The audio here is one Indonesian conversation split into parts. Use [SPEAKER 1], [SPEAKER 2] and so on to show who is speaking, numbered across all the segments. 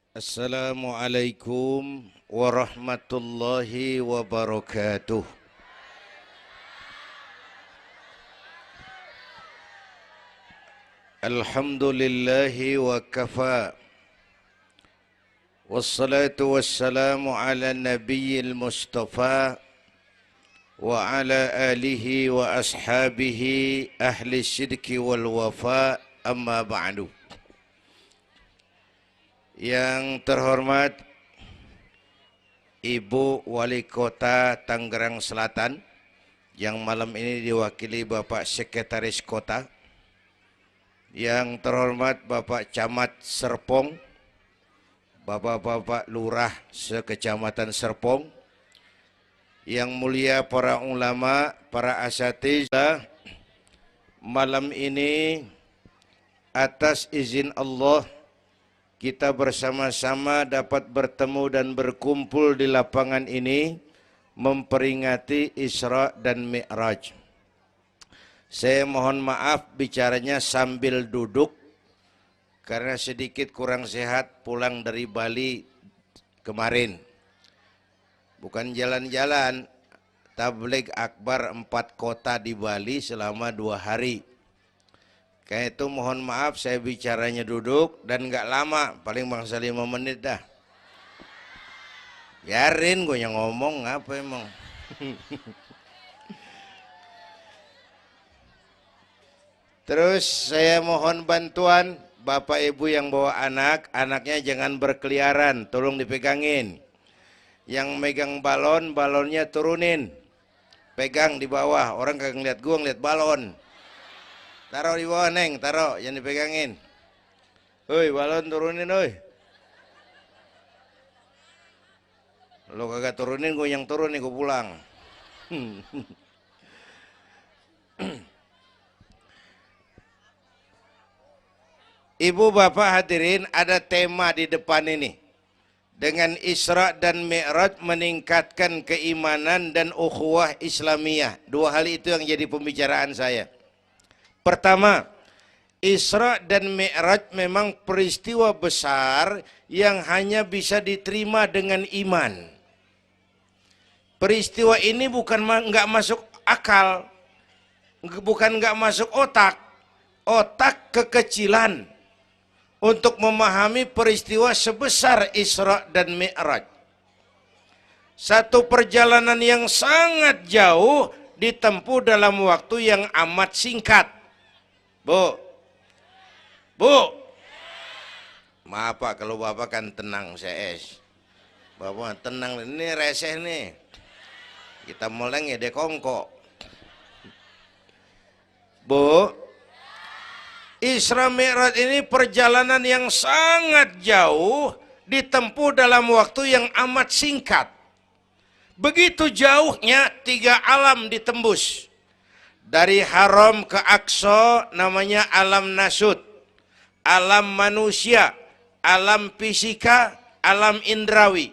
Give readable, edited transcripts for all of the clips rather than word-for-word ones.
[SPEAKER 1] Assalamualaikum warahmatullahi wabarakatuh. Alhamdulillahi wa kafa. Wassalatu wassalamu ala nabiyil mustafa wa ala alihi wa ashabihi ahli syidki wal wafa, amma ba'du. Yang terhormat Ibu Wali Kota Tangerang Selatan, yang malam ini diwakili Bapak Sekretaris Kota. Yang terhormat Bapak Camat Serpong, Bapak-bapak Lurah sekecamatan Serpong, yang mulia para ulama, para asatidzah, malam ini atas izin Allah kita bersama-sama dapat bertemu dan berkumpul di lapangan ini memperingati Isra dan Mi'raj. Saya mohon maaf bicaranya sambil duduk karena sedikit kurang sehat pulang dari Bali kemarin. Bukan jalan-jalan, tabligh akbar 4 kota di Bali selama 2 hari. Kayak itu mohon maaf saya bicaranya duduk dan nggak lama, paling bangsa 5 menit dah. Biarin gue yang ngomong, apa emang. Terus saya mohon bantuan Bapak Ibu yang bawa anak, anaknya jangan berkeliaran, tolong dipegangin. Yang megang balon, balonnya turunin. Pegang di bawah, orang kagak ngeliat gua, ngeliat balon. Taruh di bawah, Neng, taruh, jangan dipegangin. Hoi, balon turunin, hoi. Lo kagak turunin, gue yang turun nih, gue pulang. Ibu bapak hadirin, ada tema di depan ini. Dengan Isra dan Mi'raj meningkatkan keimanan dan ukhuwah Islamiyah. 2 hal itu yang jadi pembicaraan saya. Pertama, Isra dan Mi'raj memang peristiwa besar yang hanya bisa diterima dengan iman. Peristiwa ini bukan nggak masuk akal, bukan nggak masuk otak. Otak kekecilan untuk memahami peristiwa sebesar Isra dan Mi'raj. Satu perjalanan yang sangat jauh ditempuh dalam waktu yang amat singkat. Bu, maaf Pak kalau Bapak kan tenang CS. Bapak tenang, ini reseh nih. Kita meleng ya dekongko. Bu, Isra Mi'raj ini perjalanan yang sangat jauh ditempuh dalam waktu yang amat singkat. Begitu jauhnya 3 alam ditembus. Dari Haram ke Aqsa namanya alam nasut, alam manusia, alam fisika, alam indrawi.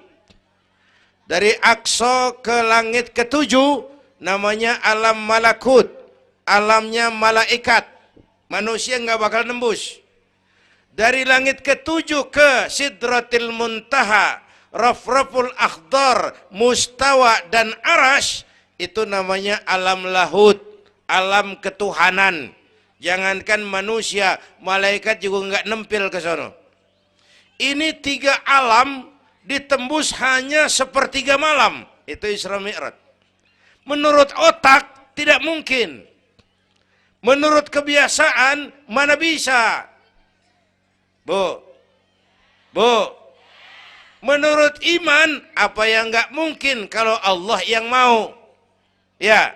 [SPEAKER 1] Dari Aqsa ke langit ke-7 namanya alam malakut, alamnya malaikat. Manusia nggak bakal nembus. Dari langit ke-7 ke Sidratil Muntaha, Rafraful Akhdar, Mustawa dan Arash, itu namanya alam lahut, alam ketuhanan. Jangankan manusia, malaikat juga nggak nempel ke sono. Ini 3 alam ditembus hanya sepertiga malam. Itu Isra Mi'raj. Menurut otak tidak mungkin. Menurut kebiasaan mana bisa? Bu, menurut iman apa yang nggak mungkin kalau Allah yang mau? Ya.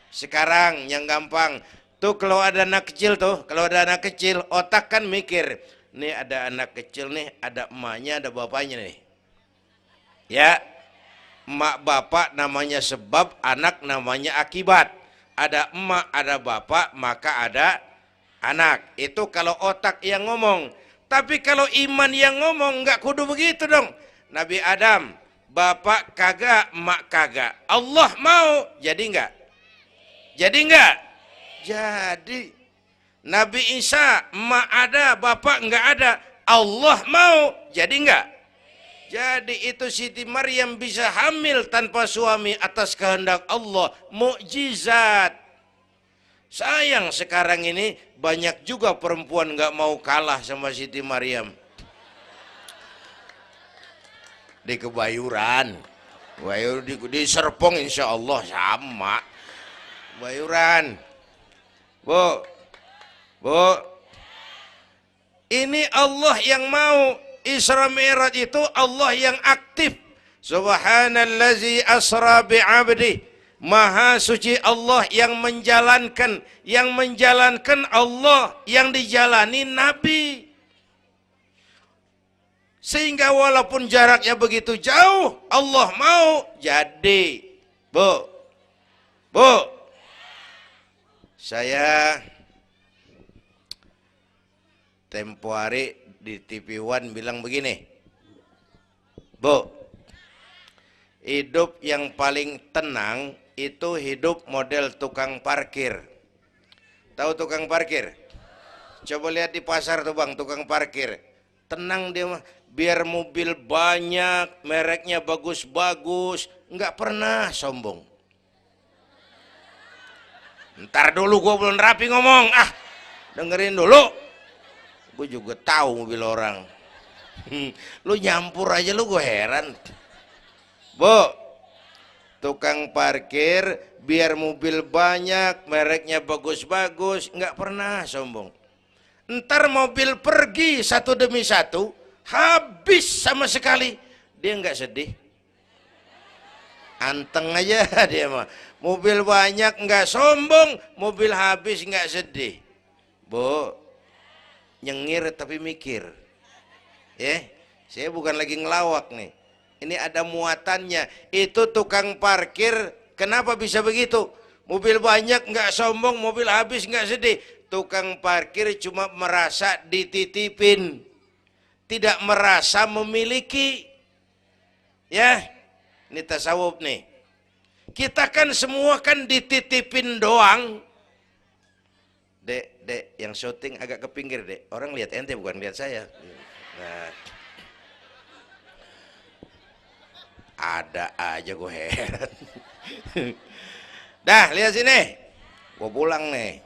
[SPEAKER 1] Sekarang yang gampang tuh, kalau ada anak kecil tuh, kalau ada anak kecil otak kan mikir, nih ada anak kecil nih, ada emaknya, ada bapaknya nih. Ya, emak bapak namanya sebab, anak namanya akibat. Ada emak, ada bapak, maka ada anak. Itu kalau otak yang ngomong. Tapi kalau iman yang ngomong, nggak kudu begitu dong. Nabi Adam, bapak kagak, emak kagak. Allah mau, jadi enggak? Jadi enggak? Jadi. Nabi Isa, emak ada, bapak enggak ada. Allah mau, jadi enggak? Jadi itu Siti Maryam bisa hamil tanpa suami atas kehendak Allah, mukjizat. Sayang sekarang ini banyak juga perempuan nggak mau kalah sama Siti Maryam. Di Kebayuran, di Serpong insya Allah sama. Kebayuran, Bu, ini Allah yang mau. Isra Mi'raj itu Allah yang aktif. Subhanallazi asra bi'abdi. Maha suci Allah yang menjalankan. Yang menjalankan Allah, yang dijalani Nabi. Sehingga walaupun jaraknya begitu jauh, Allah mau jadi. Bu, saya tempo hari di TV One bilang begini, Bu, hidup yang paling tenang itu hidup model tukang parkir. Tahu tukang parkir? Coba lihat di pasar tuh bang, tukang parkir. Tenang dia mah, biar mobil banyak, mereknya bagus-bagus, nggak pernah sombong. Ntar dulu gua belum rapi ngomong, dengerin dulu. Gue juga tahu mobil orang. Lu nyampur aja lu, gue heran. Bu, tukang parkir biar mobil banyak, mereknya bagus-bagus, nggak pernah sombong. Ntar mobil pergi satu demi satu, habis sama sekali, dia nggak sedih. Anteng aja dia mah. Mobil banyak nggak sombong, mobil habis nggak sedih. Bu, nyengir tapi mikir, ya. Saya bukan lagi ngelawak nih. Ini ada muatannya. Itu tukang parkir, kenapa bisa begitu? Mobil banyak nggak sombong, mobil habis nggak sedih. Tukang parkir cuma merasa dititipin, tidak merasa memiliki. Ya, ini tasawuf nih. Kita kan semua kan dititipin doang. Dek, yang syuting agak ke pinggir, Dek. Orang lihat ente bukan lihat saya. Nah, ada aja gue heran. Dah, lihat sini. Gue pulang nih.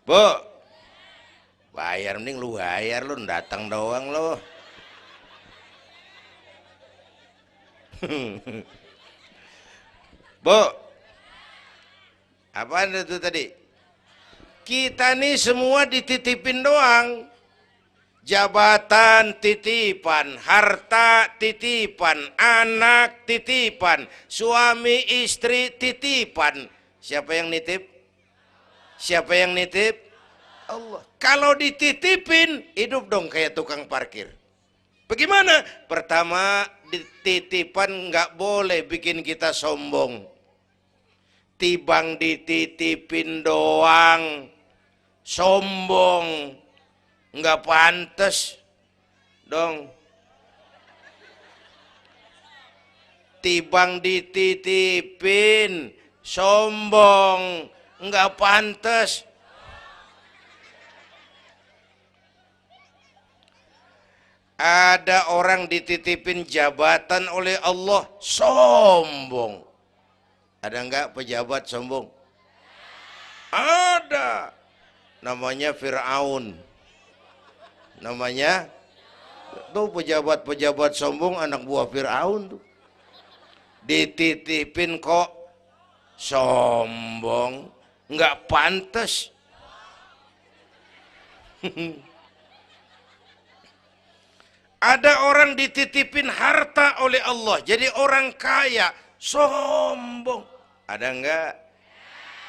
[SPEAKER 1] Bu, bayar, mending lu bayar, lu datang doang lu. Bu, apaan itu tadi? Kita nih semua dititipin doang. Jabatan titipan, harta titipan, anak titipan, suami istri titipan. Siapa yang nitip? Siapa yang nitip? Allah. Kalau dititipin, hidup dong kayak tukang parkir. Bagaimana? Pertama, titipan nggak boleh bikin kita sombong. Tibang dititipin doang, sombong, nggak pantas dong. Tibang dititipin, sombong, nggak pantas. Ada orang dititipin jabatan oleh Allah, sombong. Ada enggak pejabat sombong? Ada. Namanya Fir'aun. Namanya tuh pejabat-pejabat sombong, anak buah Fir'aun tuh. Dititipin kok sombong, enggak pantas. Ada orang dititipin harta oleh Allah, jadi orang kaya, sombong. Ada enggak?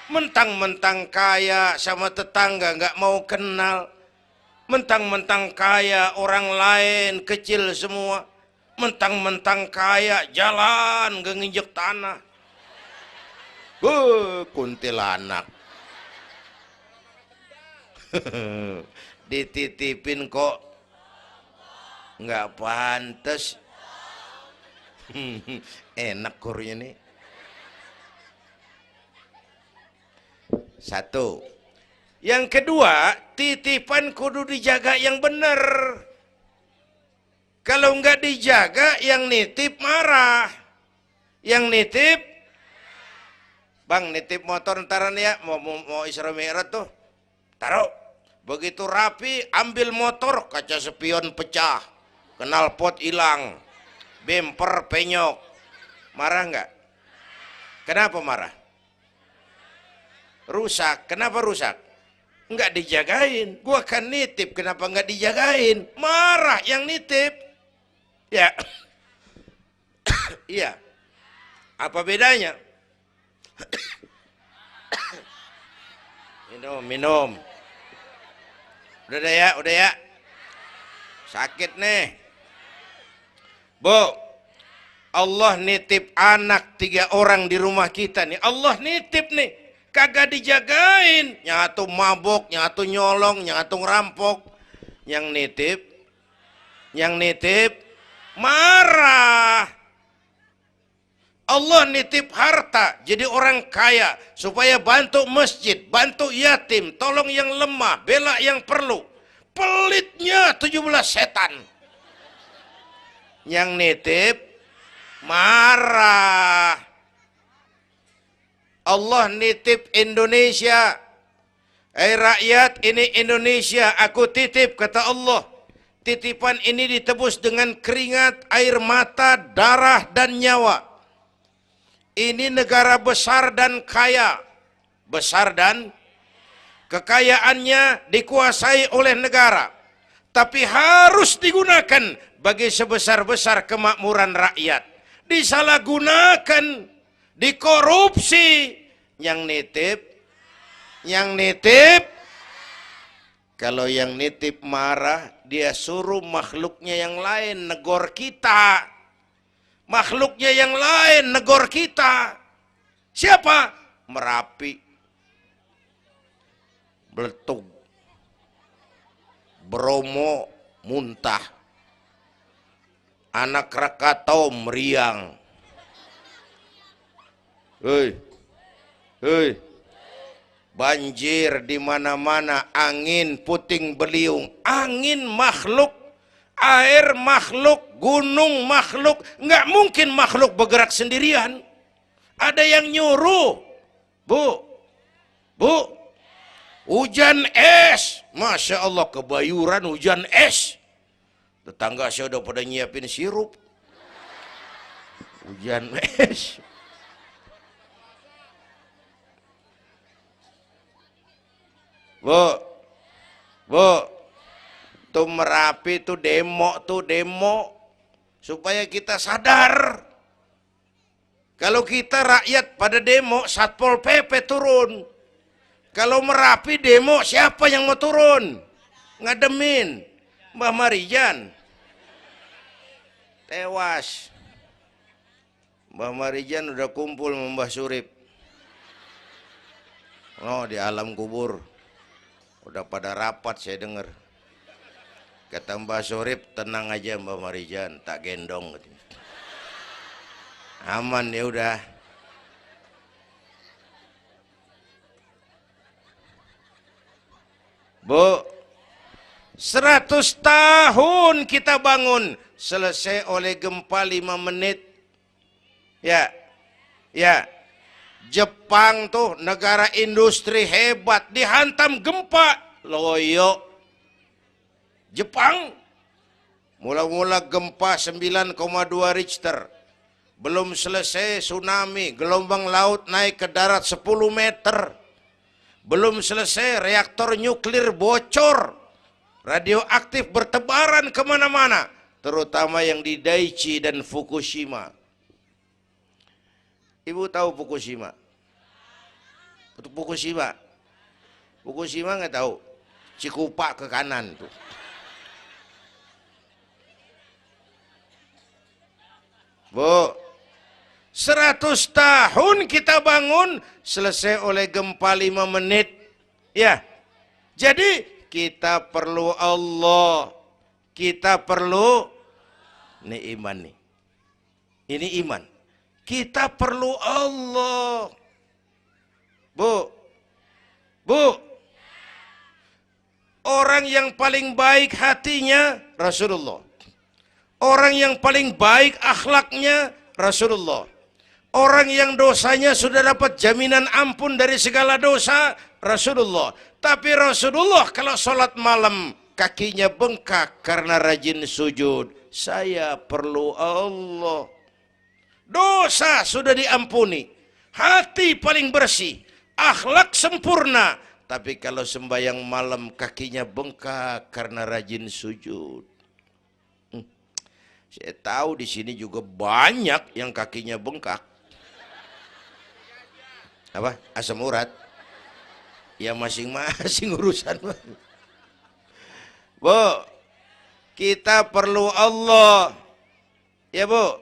[SPEAKER 1] Mentang-mentang kaya sama tetangga enggak mau kenal. Mentang-mentang kaya orang lain kecil semua. Mentang-mentang kaya jalan enggak nginjek tanah. Kuntilanak. Dititipin kok nggak pantas. Enak kurnya nih. Satu, Yang kedua, titipan kudu dijaga yang benar. Kalau nggak dijaga, yang nitip marah. Yang nitip, bang nitip motor ntaran ya, mau Isra Mi'raj tuh, taruh. Begitu rapi, ambil motor, kaca spion pecah, knalpot hilang, bemper penyok. Marah nggak? Kenapa marah? Rusak. Kenapa rusak? Nggak dijagain. Gua kan nitip, kenapa nggak dijagain? Marah yang nitip. Ya, iya. Apa bedanya? Minum. Udah ya. Sakit nih. Bu, Allah nitip anak 3 orang di rumah kita nih. Allah nitip nih. Kagak dijagain. Nyatu mabok, nyatu nyolong, nyatu ngerampok. Yang nitip marah. Allah nitip harta jadi orang kaya supaya bantu masjid, bantu yatim, tolong yang lemah, bela yang perlu. Pelitnya 17 setan. Yang nitip marah. Allah nitip Indonesia. Rakyat, ini Indonesia, aku titip, kata Allah. Titipan ini ditebus dengan keringat, air mata, darah, dan nyawa. Ini negara besar dan kaya. Besar dan kekayaannya dikuasai oleh negara. Tapi harus digunakan bagi sebesar-besar kemakmuran rakyat. Disalahgunakan, dikorupsi. Yang nitip, kalau yang nitip marah, dia suruh makhluknya yang lain negor kita. Makhluknya yang lain negor kita. Siapa? Merapi, Beletung, Bromo muntah, Anak Krakatau meriang. Hei, banjir di mana-mana, angin puting beliung, angin makhluk, air makhluk, gunung makhluk. Nggak mungkin makhluk bergerak sendirian. Ada yang nyuruh. Bu, hujan es. Masya Allah, kebayuran hujan es. Tetangga saya udah pada nyiapin sirup. Hujan es. Bu, tuh Merapi tuh demo supaya kita sadar. Kalau kita rakyat pada demo, Satpol PP turun. Kalau Merapi demo, siapa yang mau turun? Ngademin Mbah Marijan. Tewas. Mbah Marijan udah kumpul sama Mbah Surip. Oh, di alam kubur. Udah pada rapat saya dengar. Kata Mbah Surip, tenang aja Mbah Marijan, tak gendong. Aman ya udah. Bu, 100 tahun kita bangun, selesai oleh gempa 5 menit. Ya. Jepang tuh negara industri hebat, dihantam gempa, loyo. Jepang mula-mula gempa 9,2 Richter. Belum selesai tsunami, gelombang laut naik ke darat 10 meter. Belum selesai reaktor nuklir bocor. Radioaktif bertebaran kemana-mana. Terutama yang di Daiichi dan Fukushima. Ibu tahu Fukushima? Fukushima nggak tahu. Cikupa ke kanan tuh. Bu, 100 tahun kita bangun, selesai oleh gempa 5 menit. Ya, jadi kita perlu Allah. Kita perlu, ini iman nih. Ini iman. Kita perlu Allah. Bu, Orang yang paling baik hatinya Rasulullah. Orang yang paling baik akhlaknya Rasulullah. Orang yang dosanya sudah dapat jaminan ampun dari segala dosa Rasulullah. Tapi Rasulullah kalau sholat malam kakinya bengkak karena rajin sujud. Saya perlu Allah. Dosa sudah diampuni. Hati paling bersih. Akhlak sempurna. Tapi kalau sembahyang malam kakinya bengkak karena rajin sujud. Saya tahu di sini juga banyak yang kakinya bengkak. Apa? Asam urat. Ya masing-masing urusan. Bu, kita perlu Allah. Ya Bu,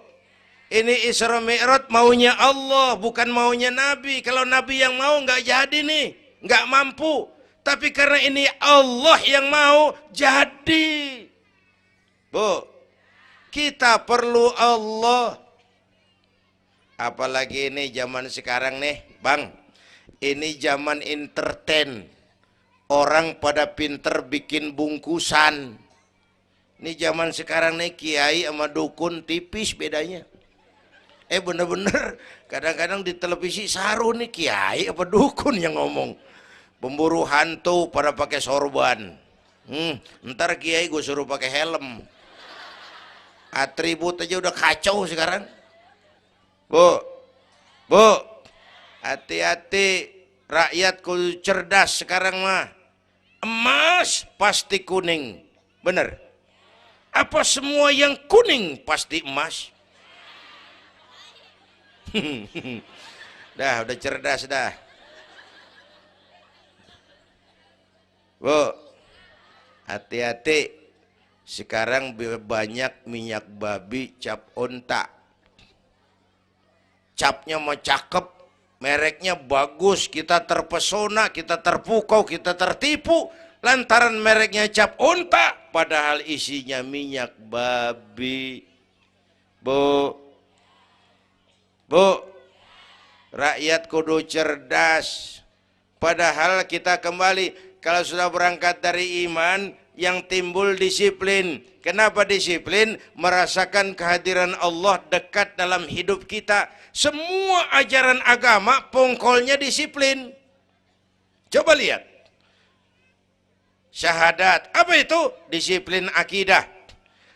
[SPEAKER 1] ini Isra Mi'raj maunya Allah, bukan maunya Nabi. Kalau Nabi yang mau nggak jadi nih, nggak mampu. Tapi karena ini Allah yang mau, jadi. Bu, kita perlu Allah. Apalagi ini zaman sekarang nih, Bang. Ini zaman entertain. Orang pada pinter bikin bungkusan. Ini zaman sekarang nih, kiai sama dukun tipis bedanya. Bener-bener kadang-kadang di televisi saru nih, kiai apa dukun yang ngomong. Pemburu hantu pada pakai sorban. Ntar kiai gue suruh pakai helm. Atribut aja udah kacau sekarang. Bu, hati-hati, rakyat kudu cerdas sekarang mah. Emas pasti kuning, bener? Apa semua yang kuning pasti emas? Udah cerdas dah. Bu, hati-hati. Sekarang banyak minyak babi cap onta. Capnya mau cakep, mereknya bagus, kita terpesona, kita terpukau, kita tertipu. Lantaran mereknya cap onta, padahal isinya minyak babi. Bu, rakyat kudu cerdas. Padahal kita kembali, kalau sudah berangkat dari iman, yang timbul disiplin. Kenapa disiplin? Merasakan kehadiran Allah dekat dalam hidup kita. Semua ajaran agama pongkolnya disiplin. Coba lihat. Syahadat, apa itu? Disiplin akidah.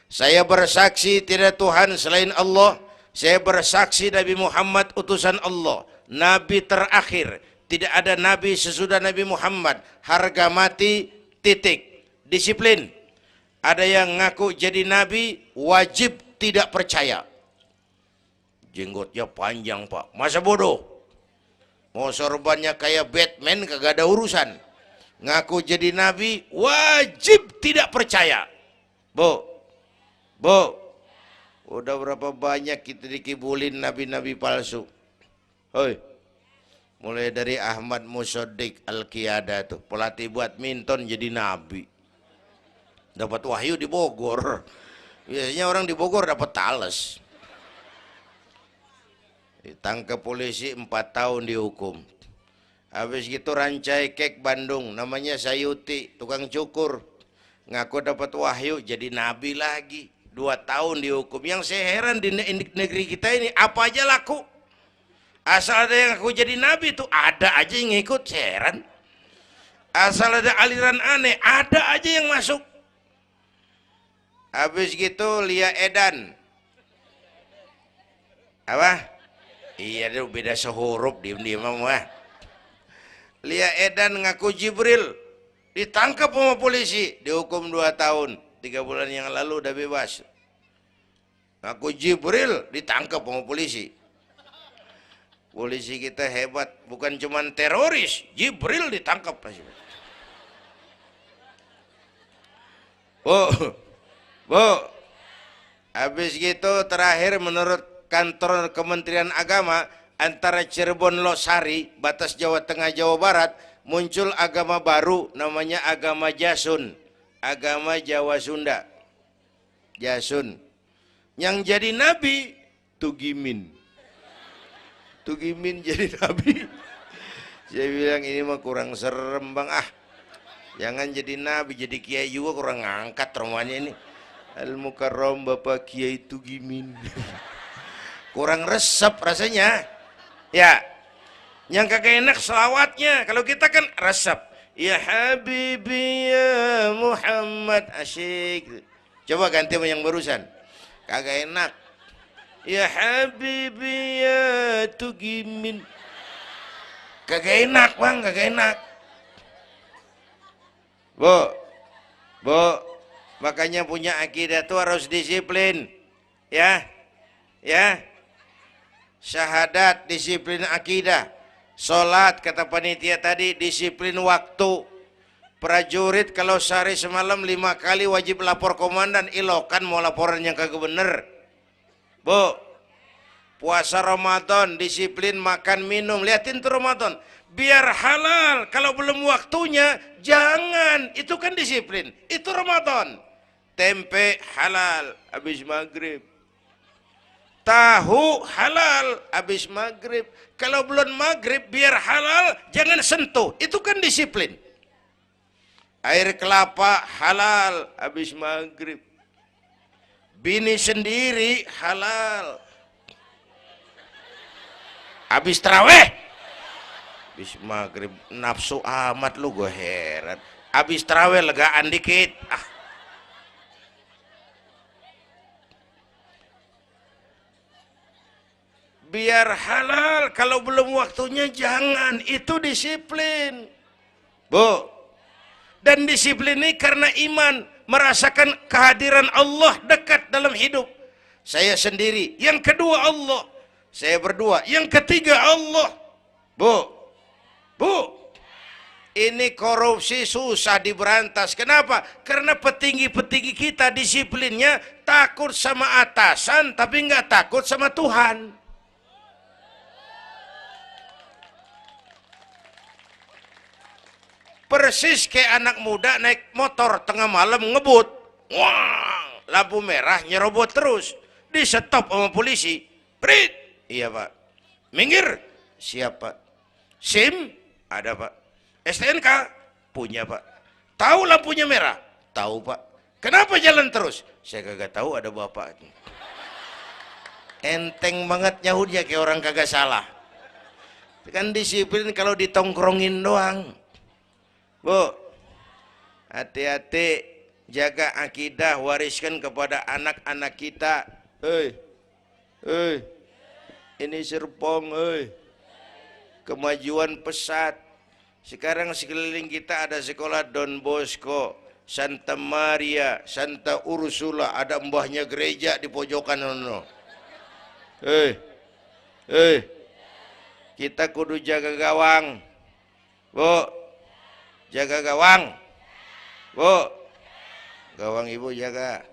[SPEAKER 1] Saya bersaksi tidak Tuhan selain Allah. Saya bersaksi Nabi Muhammad utusan Allah, Nabi terakhir. Tidak ada Nabi sesudah Nabi Muhammad. Harga mati, titik. Disiplin. Ada yang ngaku jadi Nabi, wajib tidak percaya. Jenggotnya panjang Pak, masa bodoh? Mau sorbannya kayak Batman, kagak ada urusan. Ngaku jadi Nabi, wajib tidak percaya. Bu, udah berapa banyak kita dikibulin nabi-nabi palsu. Hoi, mulai dari Ahmad Musaddiq Al-Qiyada tuh, pelatih badminton jadi nabi. Dapat wahyu di Bogor. Biasanya orang di Bogor dapat tales. Ditangkap polisi 4 tahun dihukum. Habis gitu Rancai Kek Bandung, namanya Sayuti, tukang cukur. Ngaku dapat wahyu jadi nabi lagi. 2 tahun dihukum. Yang saya heran di negeri kita ini, apa aja laku. Asal ada yang ngaku jadi nabi tuh, ada aja yang ngikut, saya heran. Asal ada aliran aneh, ada aja yang masuk. Habis gitu Lia Edan. Apa? Iya deh, beda sehuruf, diem-diem mah. Lia Edan ngaku Jibril, ditangkap sama polisi, dihukum 2 tahun. 3 bulan yang lalu udah bebas. Ngaku Jibril, ditangkap sama polisi. Polisi kita hebat, bukan cuman teroris, Jibril ditangkap. Habis gitu terakhir menurut kantor Kementerian Agama, antara Cirebon Losari, batas Jawa Tengah Jawa Barat, muncul agama baru namanya agama Jasun, agama Jawa Sunda. Jasun. Yang jadi nabi Tugimin. Tugimin jadi nabi. Saya bilang ini mah kurang serem Bang. Jangan jadi nabi, jadi kiai juga kurang ngangkat rumahnya ini. Al Mukarram Bapak Kiai Tugimin. Kurang resep rasanya. Ya. Yang kagak enak selawatnya. Kalau kita kan resep. Ya Habibi ya Muhammad, asyik. Coba ganti sama yang barusan. Kagak enak. Ya Habibi ya Tugimin. Kagak enak bang, kagak enak. Bu, makanya punya akidah tuh harus disiplin. Ya, ya. Syahadat, disiplin akidah. Sholat, kata panitia tadi, disiplin waktu. Prajurit kalau sehari semalam 5 kali wajib lapor komandan, ilokan mau laporan yang kagak bener. Bu, puasa Ramadan, disiplin makan minum. Liatin tuh Ramadan, biar halal. Kalau belum waktunya, jangan. Itu kan disiplin. Itu Ramadan. Tempe halal habis maghrib. Tahu halal habis maghrib. Kalau belum maghrib, biar halal, jangan sentuh. Itu kan disiplin. Air kelapa halal habis maghrib. Bini sendiri halal habis taraweh. Habis maghrib nafsu amat lu, gue heran. Habis taraweh legaan dikit. Biar halal, kalau belum waktunya jangan. Itu disiplin. Bu. Dan disiplin ini karena iman, merasakan kehadiran Allah dekat dalam hidup. Saya sendiri, yang kedua Allah. Saya berdua, yang ketiga Allah. Bu, ini korupsi susah diberantas. Kenapa? Karena petinggi-petinggi kita disiplinnya takut sama atasan, tapi nggak takut sama Tuhan. Persis kayak anak muda naik motor tengah malam ngebut. Wah, lampu merah nyerobot terus. Di stop sama polisi. Prit. Iya pak. Minggir. Siap pak. SIM? Ada pak. STNK? Punya pak. Tahu lampunya merah? Tahu pak. Kenapa jalan terus? Saya kagak tahu, ada bapak. Enteng banget nyahutnya kayak orang kagak salah. Kan disiplin kalau ditongkrongin doang. Bu, hati-hati, jaga akidah, wariskan kepada anak-anak kita. Ini Serpong, kemajuan pesat. Sekarang sekeliling kita ada sekolah Don Bosco, Santa Maria, Santa Ursula, ada mbahnya gereja di pojokan. Kita kudu jaga gawang. Bu, jaga gawang. Bu, gawang ibu jaga.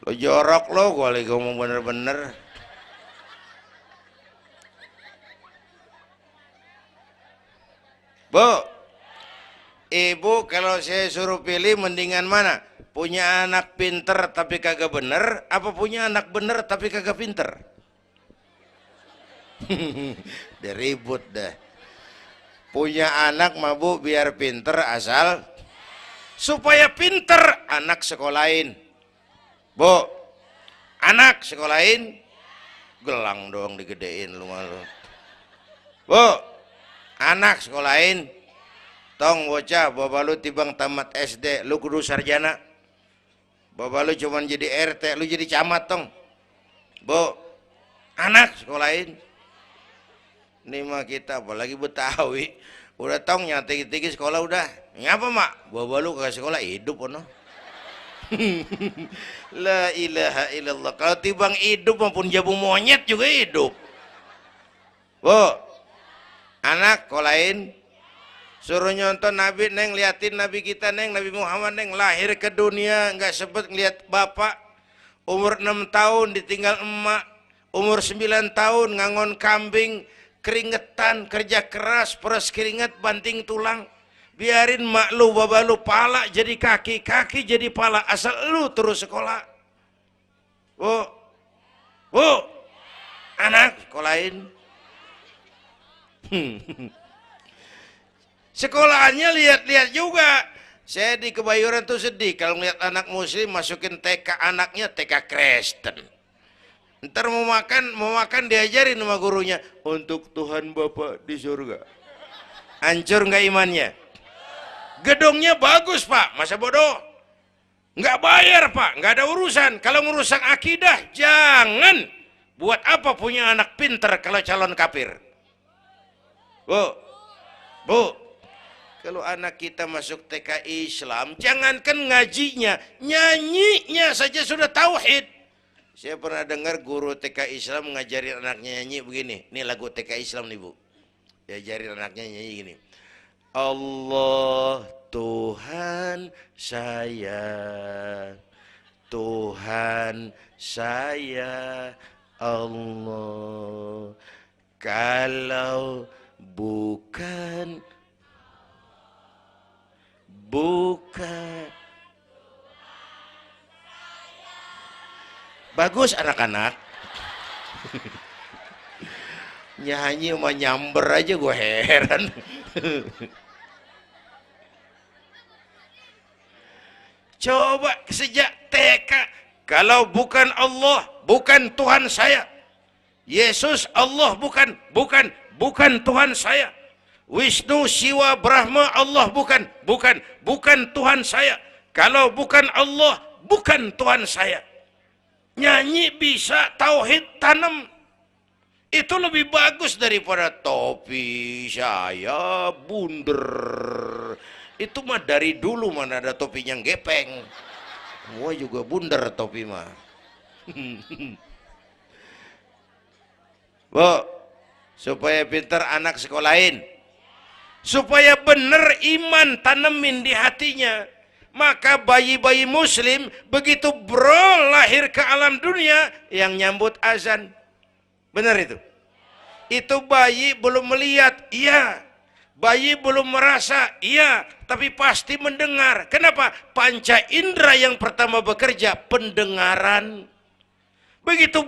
[SPEAKER 1] Lo jorok lo, gue lagi ngomong bener-bener. Bu, ibu kalau saya suruh pilih mendingan mana? Punya anak pinter tapi kagak bener, apa punya anak bener tapi kagak pinter? Udah ribut dah. Punya anak mah bu biar pinter, asal supaya pinter anak sekolahin. Bu, anak sekolahin, gelang doang digedein lu malu. Bu, anak sekolahin, tong bocah, bapak lu tibang tamat SD, lu kudu sarjana. Bapak lu cuman jadi RT, lu jadi camat tong. Bu, anak sekolahin. Ini mah kita apalagi Betawi, udah tong nyati-tiki sekolah udah. Ngapa mak? Bapak lu ke sekolah hidup ono. La ilaha illallah. Kalau tibang hidup maupun jabu monyet juga hidup. Bu, anak sekolahin. Suruh nyonton Nabi, neng, liatin Nabi kita, neng, Nabi Muhammad, neng, lahir ke dunia nggak sempet ngeliat bapak. Umur 6 tahun ditinggal emak, umur 9 tahun ngangon kambing, keringetan, kerja keras, peres keringet, banting tulang. Biarin mak lu, baba lu, pala jadi kaki, kaki jadi pala, asal lu terus sekolah. Bu, bu, anak sekolahin. Sekolahannya lihat-lihat juga. Saya di Kebayoran tuh sedih kalau ngeliat anak muslim masukin TK, anaknya TK Kristen. Ntar mau makan diajarin sama gurunya untuk Tuhan Bapa di surga. Hancur nggak imannya? Gedungnya bagus pak, masa bodoh? Nggak bayar pak, nggak ada urusan. Kalau ngurusan akidah jangan. Buat apa punya anak pinter kalau calon kafir? Bu, bu. Kalau anak kita masuk TK Islam, jangankan ngajinya, nyanyinya saja sudah tauhid. Saya pernah dengar guru TK Islam ngajarin anaknya nyanyi begini. Ini lagu TK Islam nih bu. Diajarin anaknya nyanyi gini. Allah Tuhan saya, Tuhan saya Allah. Kalau bukan bagus anak-anak. Nyanyi sama nyamber aja gue heran. Coba sejak TK, kalau bukan Allah, bukan Tuhan saya. Yesus Allah bukan Tuhan saya. Wisnu, Siwa, Brahma, Allah bukan Tuhan saya. Kalau bukan Allah, bukan Tuhan saya. Nyanyi bisa, tauhid tanam. Itu lebih bagus daripada topi saya bunder. Itu mah dari dulu mana ada topinya gepeng. Semua juga bunder topi mah. Bu, supaya pintar anak sekolahin. Supaya benar iman tanemin di hatinya. Maka bayi-bayi muslim begitu lahir ke alam dunia yang nyambut azan. Benar itu? Itu bayi belum melihat, iya. Bayi belum merasa, iya. Tapi pasti mendengar. Kenapa? Panca indera yang pertama bekerja, pendengaran. Begitu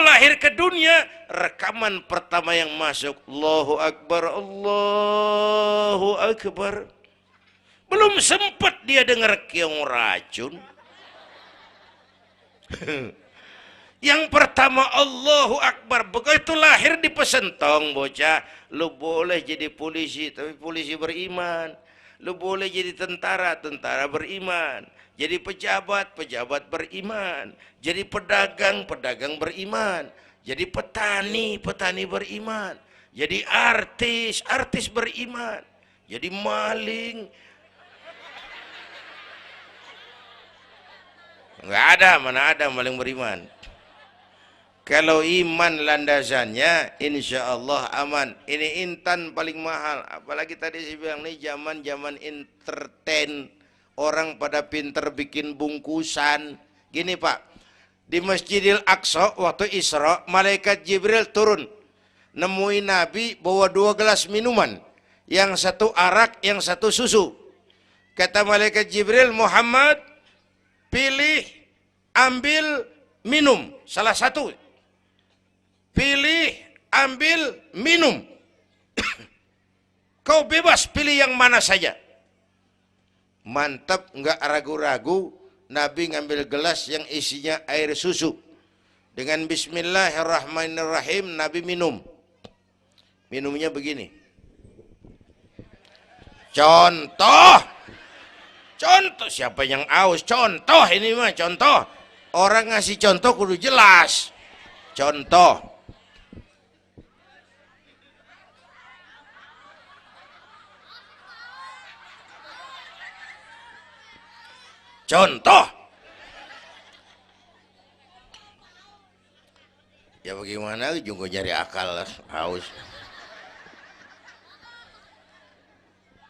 [SPEAKER 1] lahir ke dunia, rekaman pertama yang masuk, Allahu Akbar, Allahu Akbar. Belum sempat dia dengar keong racun. Yang pertama Allahu Akbar. Begitu lahir di pesentong bocah, lu boleh jadi polisi, tapi polisi beriman. Lu boleh jadi tentara, tentara beriman. Jadi pejabat, pejabat beriman. Jadi pedagang, pedagang beriman. Jadi petani, petani beriman. Jadi artis, artis beriman. Jadi maling. Enggak ada, mana ada maling beriman. Kalau iman landasannya, insya Allah aman. Ini intan paling mahal. Apalagi tadi saya bilang, nih zaman entertain. Orang pada pinter bikin bungkusan. Gini Pak, di Masjidil Aqsa waktu Isra, malaikat Jibril turun. Nemuin Nabi bawa 2 gelas minuman. Yang satu arak, yang satu susu. Kata malaikat Jibril, Muhammad, pilih, ambil, minum. Salah satu. Pilih, ambil, minum. Kau bebas pilih yang mana saja. Mantap, nggak ragu-ragu. Nabi ngambil gelas yang isinya air susu. Dengan bismillahirrahmanirrahim, Nabi minum. Minumnya begini. Contoh. Contoh, siapa yang aus? Contoh ini mah, contoh. Orang ngasih contoh kudu jelas. Contoh. Contoh. Ya bagaimana juga nyari akal haus.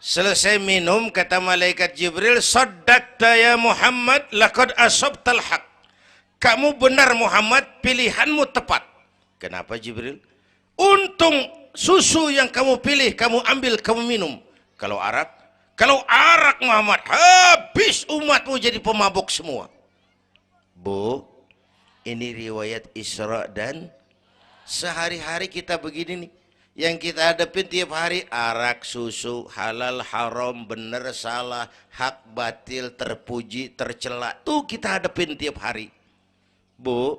[SPEAKER 1] Selesai minum kata malaikat Jibril, "Shaddaqta ya Muhammad, laqad asabtal haq." Kamu benar Muhammad, pilihanmu tepat. Kenapa Jibril? Untung susu yang kamu pilih, kamu ambil, kamu minum. Kalau arak, Kalau arak Muhammad, habis umatmu jadi pemabuk semua. Bu, ini riwayat Isra dan sehari-hari kita begini nih. Yang kita hadapin tiap hari arak, susu, halal, haram, benar, salah, hak, batil, terpuji, tercela. Tuh kita hadapin tiap hari. Bu,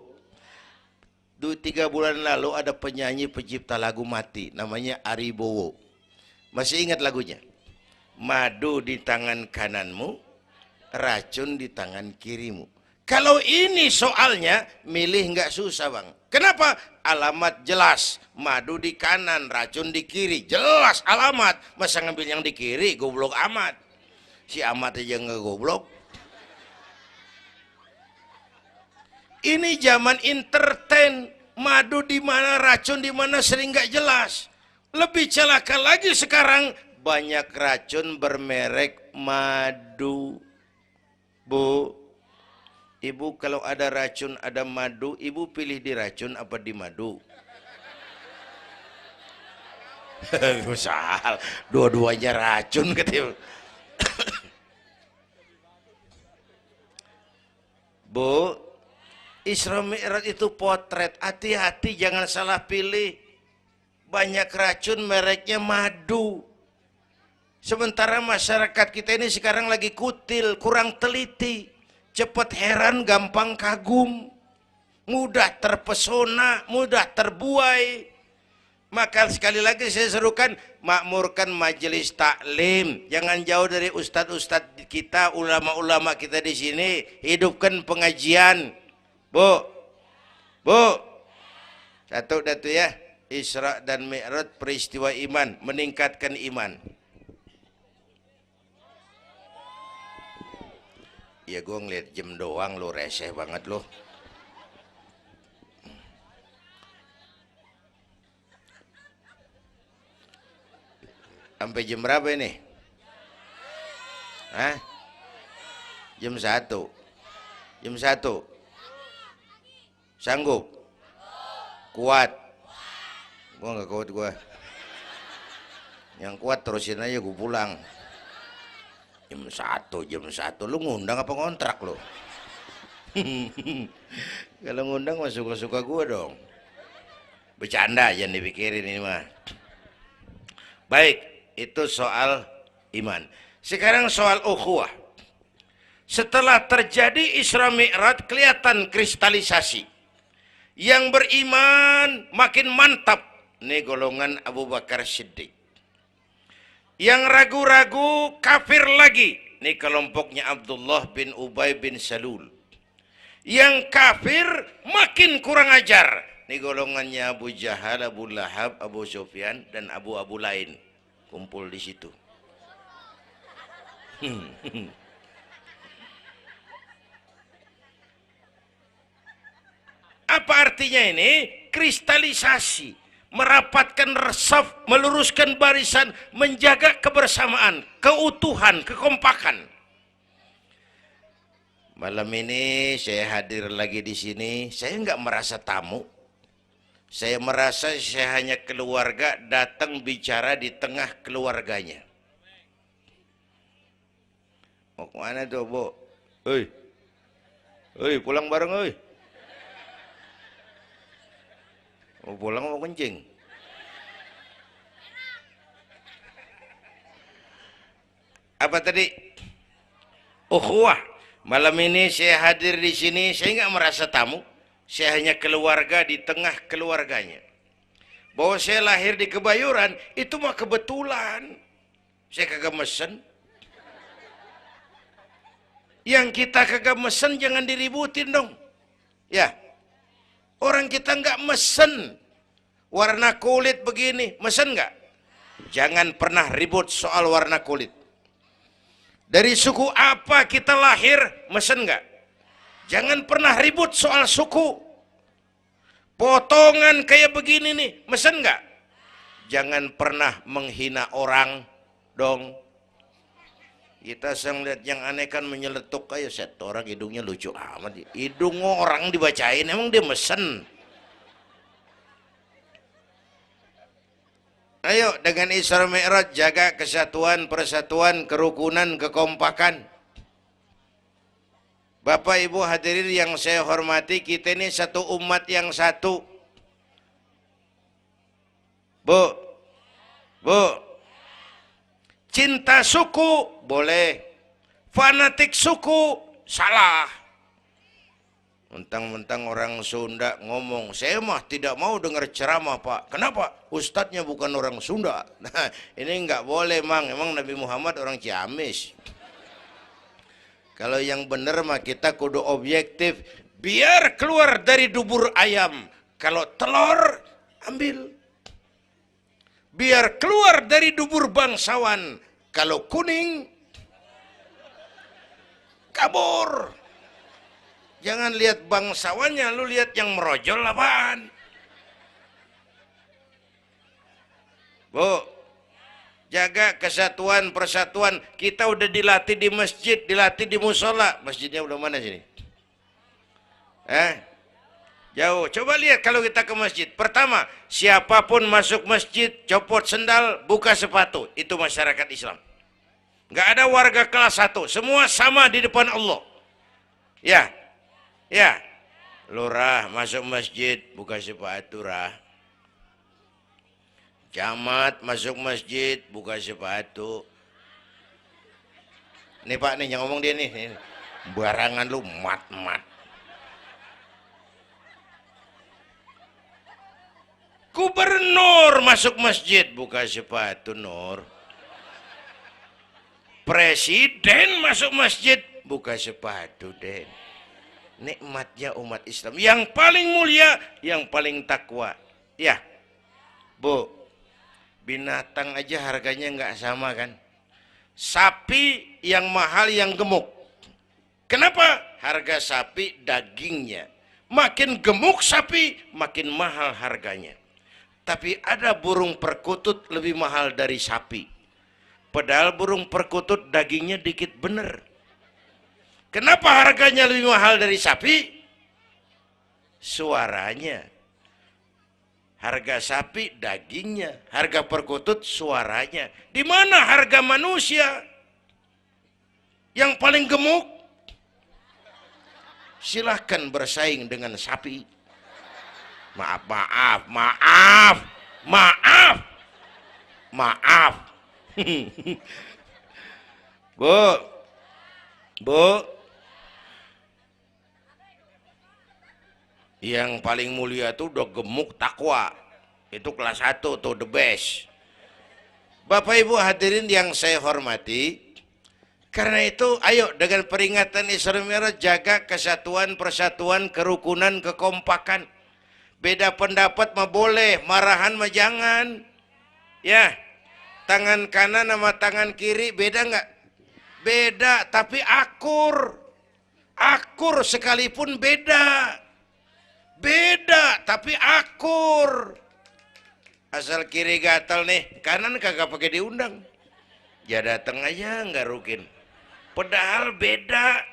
[SPEAKER 1] 3 bulan lalu ada penyanyi pencipta lagu mati, namanya Ari Bowo. Masih ingat lagunya? Madu di tangan kananmu, racun di tangan kirimu. Kalau ini soalnya, milih nggak susah bang. Kenapa? Alamat jelas. Madu di kanan, racun di kiri. Jelas alamat. Masa ngambil yang di kiri, goblok amat. Si amat aja nggak goblok. Ini zaman entertain. Madu di mana, racun di mana sering nggak jelas. Lebih celaka lagi sekarang. Banyak racun bermerek madu. Bu, ibu kalau ada racun ada madu, ibu pilih di racun apa di madu? Misal, dua-duanya racun gitu. Bu, Isra Mi'raj itu potret. Hati-hati jangan salah pilih. Banyak racun mereknya madu. Sementara masyarakat kita ini sekarang lagi kutil, kurang teliti, cepat heran, gampang kagum, mudah terpesona, mudah terbuai. Maka sekali lagi saya serukan, makmurkan majelis taklim, jangan jauh dari ustadz-ustadz kita, ulama-ulama kita di sini, hidupkan pengajian. Bu, bu, satu datu ya, Isra dan Mi'raj peristiwa iman, meningkatkan iman. Ya gue ngeliat jam doang lo, reseh banget lo. Sampai jam berapa ini? Hah? Jam 1. Jam 1. Sanggup? Kuat? Gue gak kuat gue. Yang kuat terusin aja gue pulang. Jam 1 lu ngundang apa ngontrak lu? Kalau ngundang mah suka-suka gue dong. Bercanda jangan dipikirin ini mah. Baik, itu soal iman. Sekarang soal ukhuwah. Setelah terjadi Isra Mi'raj kelihatan kristalisasi. Yang beriman makin mantap. Ini golongan Abu Bakar Siddiq. Yang ragu-ragu kafir lagi. Ini kelompoknya Abdullah bin Ubay bin Salul. Yang kafir makin kurang ajar. Ini golongannya Abu Jahal, Abu Lahab, Abu Sufyan, dan Abu lain. Kumpul di situ. Apa artinya ini? Kristalisasi. Merapatkan resaf, meluruskan barisan, menjaga kebersamaan, keutuhan, kekompakan. Malam ini saya hadir lagi di sini, saya nggak merasa tamu. Saya merasa saya hanya keluarga datang bicara di tengah keluarganya. Mau kemana tuh, Bu? Hei, hei, pulang bareng, hei. Mau pulang mau kencing? Apa tadi? Ukhuwah. Malam ini saya hadir di sini, saya nggak merasa tamu. Saya hanya keluarga di tengah keluarganya. Bahwa saya lahir di Kebayoran, itu mah kebetulan. Saya kagak mesen. Yang kita kagak mesen jangan diributin dong. Ya. Orang kita nggak mesen warna kulit begini, mesen nggak? Jangan pernah ribut soal warna kulit. Dari suku apa kita lahir, mesen nggak? Jangan pernah ribut soal suku. Potongan kayak begini nih, mesen nggak? Jangan pernah menghina orang dong. Kita sering lihat yang aneh kan menyeletuk kayak set orang hidungnya lucu amat. Hidung orang dibacain, emang dia mesen. Ayo dengan Isra Mi'raj jaga kesatuan, persatuan, kerukunan, kekompakan. Bapak Ibu hadirin yang saya hormati, kita ini satu umat yang satu. Bu, cinta suku boleh, fanatik suku salah. Mentang-mentang orang Sunda ngomong, saya mah tidak mau dengar ceramah Pak. Kenapa? Ustadznya bukan orang Sunda. Nah, ini nggak boleh Mang. Emang Nabi Muhammad orang Ciamis. Kalau yang benar mah kita kudu objektif. Biar keluar dari dubur ayam. Kalau telur, ambil. Biar keluar dari dubur bangsawan. Kalau kuning, kabur. Jangan lihat bangsawannya, lu lihat yang merojol apaan. Bu, jaga kesatuan, persatuan. Kita udah dilatih di masjid, dilatih di musola. Masjidnya udah mana sini? Jauh. Coba lihat kalau kita ke masjid. Pertama, siapapun masuk masjid, copot sendal, buka sepatu. Itu masyarakat Islam. Nggak ada warga kelas 1. Semua sama di depan Allah. Ya, lurah masuk masjid buka sepatu rah. Camat masuk masjid buka sepatu. Nih Pak nih yang ngomong dia nih. Barangan lu mat. Gubernur masuk masjid buka sepatu Nur. Presiden masuk masjid buka sepatu Den. Nikmatnya umat Islam yang paling mulia, yang paling takwa. Ya, Bu, binatang aja harganya nggak sama kan? Sapi yang mahal yang gemuk. Kenapa? Harga sapi dagingnya. Makin gemuk sapi, makin mahal harganya. Tapi ada burung perkutut lebih mahal dari sapi. Padahal burung perkutut dagingnya dikit bener. Kenapa harganya lebih mahal dari sapi? Suaranya. Harga sapi dagingnya, harga perkutut suaranya. Di mana harga manusia yang paling gemuk? Silahkan bersaing dengan sapi. Maaf. Bu, yang paling mulia tuh udah gemuk takwa. Itu kelas 1 tuh the best. Bapak Ibu hadirin yang saya hormati, karena itu ayo dengan peringatan Isra Mi'raj jaga kesatuan, persatuan, kerukunan, kekompakan. Beda pendapat mah boleh, marahan mah jangan. Ya, tangan kanan sama tangan kiri beda nggak? Beda, tapi akur. Akur sekalipun beda. Beda, tapi akur. Asal kiri gatal nih, kanan kagak pakai diundang. Ya datang aja nggak rukin. Padahal beda.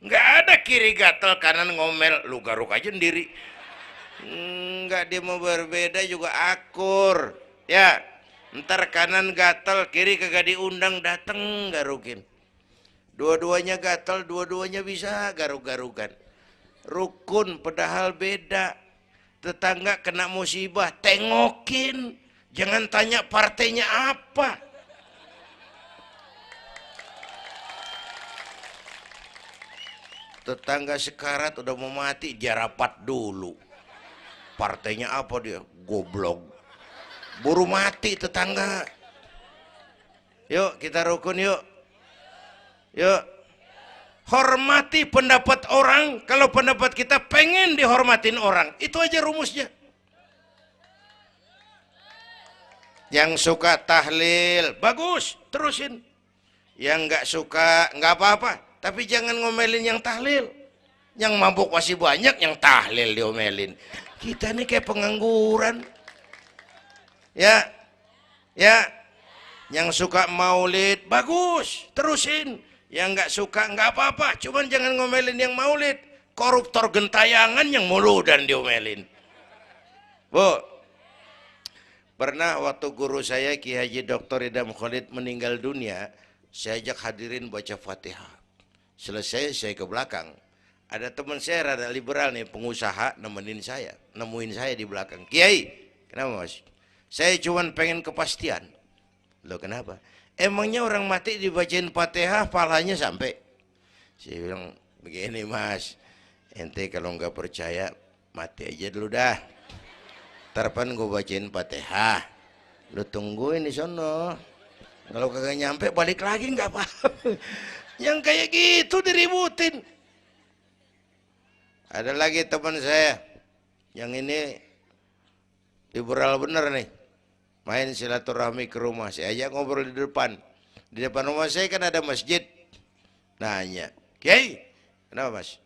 [SPEAKER 1] Nggak ada kiri gatal, kanan ngomel. Lu garuk aja sendiri. Nggak, dia mau berbeda juga akur. Ya, ntar kanan gatal, kiri kagak diundang, datang garukin. Dua-duanya gatal, dua-duanya bisa garuk-garukan. Rukun padahal beda. Tetangga kena musibah, tengokin. Jangan tanya partainya apa. Tetangga sekarat udah mau mati, dia rapat dulu. Partainya apa dia? Goblok. Buru mati tetangga. Yuk kita rukun yuk. Hormati pendapat orang. Kalau pendapat kita pengen dihormatin orang, itu aja rumusnya. Yang suka tahlil bagus, terusin. Yang nggak suka nggak apa-apa, tapi jangan ngomelin yang tahlil. Yang mabuk masih banyak, yang tahlil diomelin. Kita nih kayak pengangguran. Ya. Yang suka maulid bagus, terusin. Yang nggak suka nggak apa-apa, cuman jangan ngomelin yang maulid. Koruptor gentayangan yang mulu dan diomelin. Bu, Pernah waktu guru saya Ki Haji Dr. Idam Khalid meninggal dunia, saya ajak hadirin baca Fatihah. Selesai saya ke belakang. Ada teman saya rada liberal nih, pengusaha nemuin saya di belakang. Kiai, kenapa Mas? Saya cuman pengen kepastian. Loh kenapa? Emangnya orang mati dibacain Fatihah pahalanya sampai? Saya bilang begini Mas, ente kalau nggak percaya mati aja dulu dah. Tarpan gue bacain Fatihah, lu tungguin di sono. Kalau kagak nyampe balik lagi nggak apa. Yang kayak gitu diributin. Ada lagi teman saya, yang ini liberal bener nih, main silaturahmi ke rumah. Saya ajak ngobrol di depan. Di depan rumah saya kan ada masjid. Nanya, Kiai, kenapa Mas?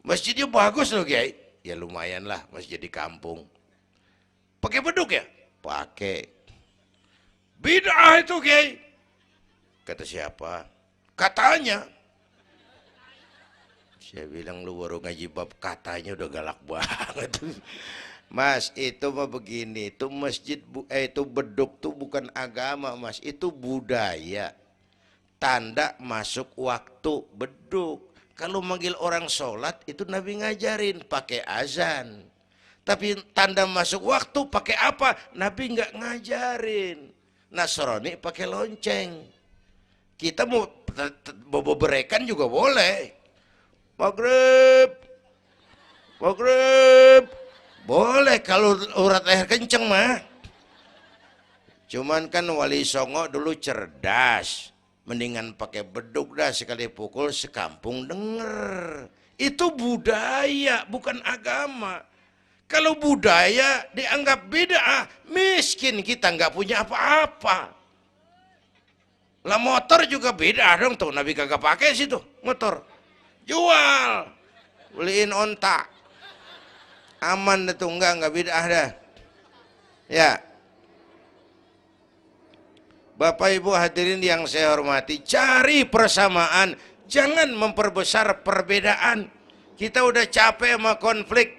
[SPEAKER 1] Masjidnya bagus loh Kiai. Ya lumayan lah, masjid di kampung. Pakai beduk ya? Pakai. Bid'ah itu Kiai. Kata siapa? Katanya. Saya bilang lu baru ngaji bab katanya udah galak banget. Mas itu mah begini, itu masjid itu beduk tuh bukan agama Mas, itu budaya. Tanda masuk waktu beduk. Kalau manggil orang sholat itu Nabi ngajarin pakai azan. Tapi tanda masuk waktu pakai apa? Nabi nggak ngajarin. Nasrani pakai lonceng. Kita mau berekan juga boleh. Maghrib, maghrib, boleh kalau urat leher kenceng mah. Cuman kan Wali Songo dulu cerdas, mendingan pakai beduk dah, sekali pukul sekampung denger. Itu budaya bukan agama. Kalau budaya dianggap bid'ah, miskin kita nggak punya apa-apa. Lah motor juga bid'ah dong tuh, Nabi kagak pakai situ motor. Jual, beliin onta. Aman dah tuh, enggak bid'ah dah. Ya. Bapak Ibu hadirin yang saya hormati, cari persamaan, jangan memperbesar perbedaan. Kita udah capek sama konflik.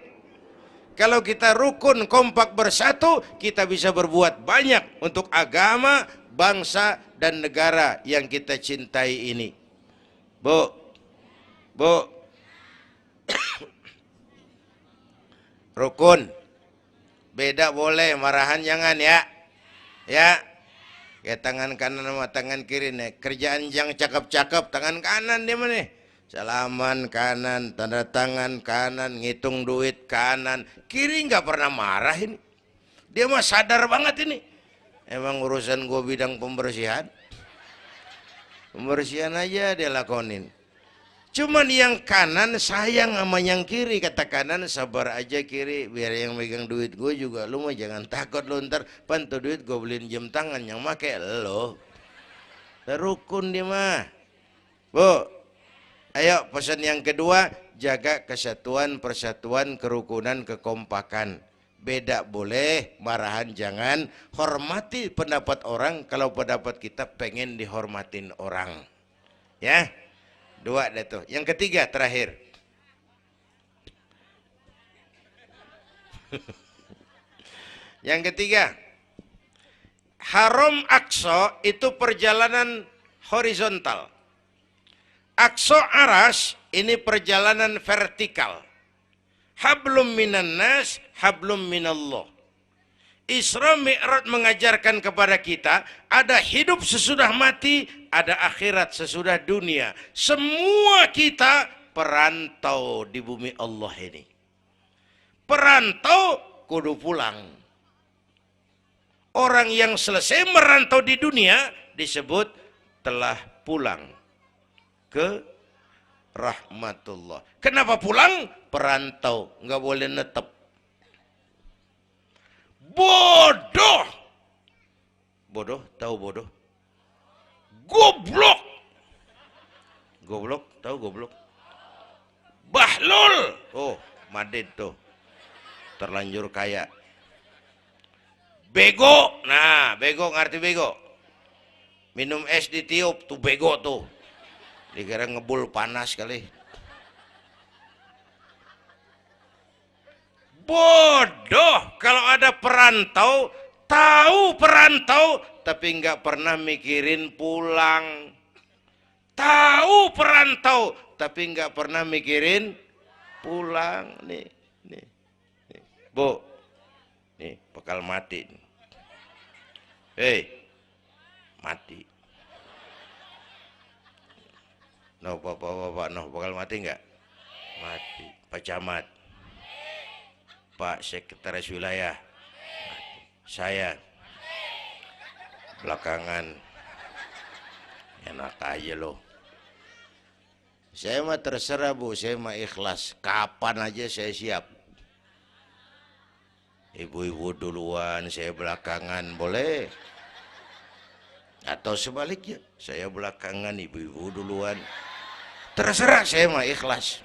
[SPEAKER 1] Kalau kita rukun, kompak, bersatu, kita bisa berbuat banyak untuk agama, bangsa, dan negara yang kita cintai ini. Bu, rukun. Beda boleh, marahan jangan ya. Ya, kayak tangan kanan sama tangan kiri nih. Kerjaan yang cakep-cakep, tangan kanan dia mana nih? Salaman kanan, tanda tangan kanan, ngitung duit kanan. Kiri nggak pernah marah ini. Dia mah sadar banget ini. Emang urusan gue bidang pembersihan. Pembersihan aja dia lakonin. Cuman yang kanan sayang sama yang kiri. Kata kanan sabar aja kiri. Biar yang megang duit gue juga. Lu mah jangan takut lu ntar. Pantu duit gue beliin jam tangan yang make lo. Rukun dia mah. Bu. Ayo pesan yang kedua, jaga kesatuan, persatuan, kerukunan, kekompakan. Beda boleh, marahan jangan. Hormati pendapat orang kalau pendapat kita pengen dihormatin orang. Ya, dua deh tuh. Yang ketiga terakhir. Yang ketiga, Haram Aqsa itu perjalanan horizontal. Aqsa Aras ini perjalanan vertikal. Hablum minan nas, hablum minallah. Isra Mi'raj mengajarkan kepada kita ada hidup sesudah mati, ada akhirat sesudah dunia. Semua kita perantau di bumi Allah ini. Perantau kudu pulang. Orang yang selesai merantau di dunia disebut telah pulang ke rahmatullah. Kenapa pulang? Perantau, nggak boleh netep. Bodoh. Bodoh, tahu bodoh? Goblok. Goblok, tahu goblok? Bahlul. Oh, Madid tuh. Terlanjur kaya. Bego. Nah, bego ngerti bego? Minum es ditiup tuh bego tuh. Dikira ngebul panas kali. Bodoh. Kalau ada perantau tahu perantau tapi nggak pernah mikirin pulang. Tahu perantau tapi nggak pernah mikirin pulang. Nih, nih, nih. Bu, nih bakal mati. Hei, mati. No, bapak, no, bakal mati nggak? Mati. Pak Camat, Pak Sekretaris Wilayah, saya belakangan enak aja loh. Saya mah terserah Bu, saya mah ikhlas. Kapan aja saya siap. Ibu-ibu duluan, saya belakangan, boleh? Atau sebaliknya, saya belakangan, ibu-ibu duluan. Terserah, saya mah ikhlas.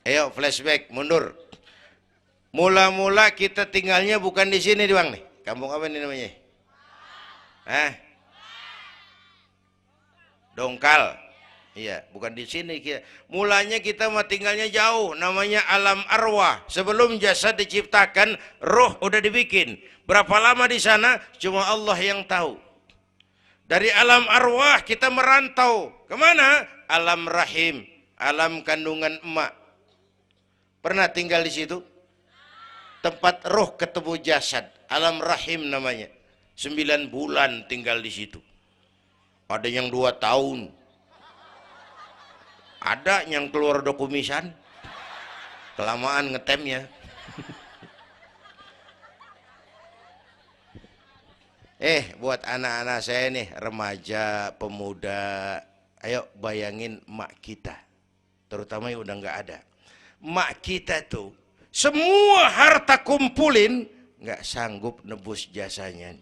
[SPEAKER 1] Ayo flashback, mundur. Mula-mula kita tinggalnya bukan di sini Bang nih. Kampung apa ini namanya? Hah? Dongkal. Iya, bukan di sini kita. Mulanya kita mah tinggalnya jauh, namanya alam arwah. Sebelum jasad diciptakan, roh udah dibikin. Berapa lama di sana? Cuma Allah yang tahu. Dari alam arwah kita merantau kemana? Alam rahim, alam kandungan emak. Pernah tinggal di situ? Tempat roh ketemu jasad, alam rahim namanya. 9 bulan tinggal di situ. Ada yang 2 tahun. Ada yang keluar dokumisan. Kelamaan ngetemnya. Buat anak-anak saya nih, remaja, pemuda, ayo bayangin mak kita, terutama yang udah nggak ada. Mak kita tuh semua harta kumpulin nggak sanggup nebus jasanya.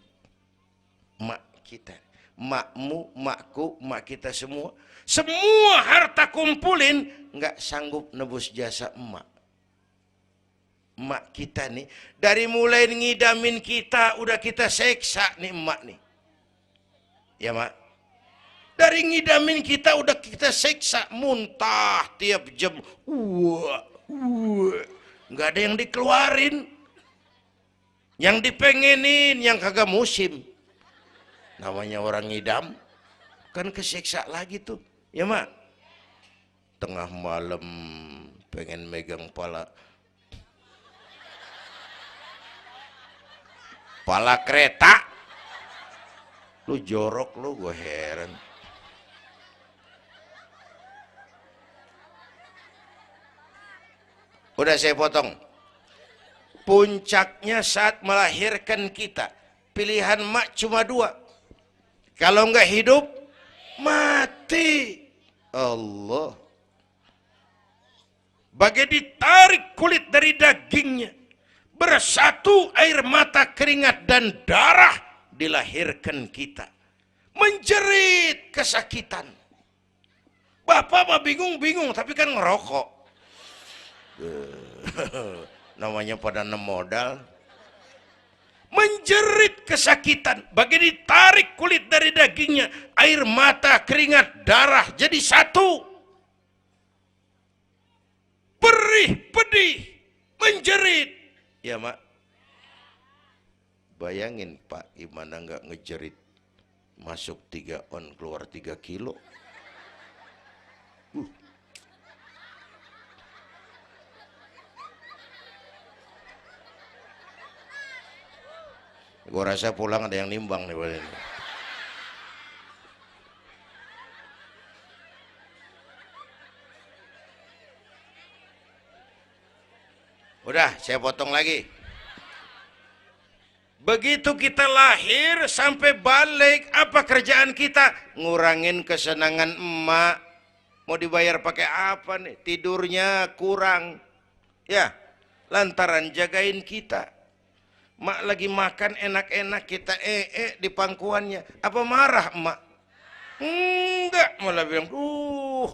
[SPEAKER 1] Mak kita, makmu, makku, mak kita semua harta kumpulin nggak sanggup nebus jasa emak. Emak kita nih, dari mulai ngidamin kita udah kita seksa nih emak nih. Ya mak, dari ngidamin kita udah kita seksa, muntah tiap jam. Nggak ada yang dikeluarin. Yang dipengenin yang kagak musim. Namanya orang ngidam, kan keseksa lagi tuh. Ya mak, tengah malam pengen megang pala kereta, lu jorok lu, gue heran. Udah saya potong. Puncaknya saat melahirkan kita, pilihan mak cuma 2. Kalau enggak hidup, mati. Allah. Bagai ditarik kulit dari dagingnya, bersatu air mata, keringat dan darah, dilahirkan kita. Menjerit kesakitan. Bapak mah bingung-bingung tapi kan ngerokok. Namanya pada modal. Menjerit kesakitan, bagai ditarik kulit dari dagingnya, air mata, keringat, darah jadi satu. Perih, pedih, menjerit. Ya mak, bayangin Pak, gimana nggak ngejerit. Masuk 3 on, keluar 3 kilo. Gue rasa pulang ada yang nimbang nih. Udah, saya potong lagi. Begitu kita lahir sampai balik, apa kerjaan kita? Ngurangin kesenangan emak. Mau dibayar pakai apa nih? Tidurnya kurang. Ya, lantaran jagain kita. Mak lagi makan enak-enak, kita di pangkuannya. Apa marah emak? Enggak, malah bilang,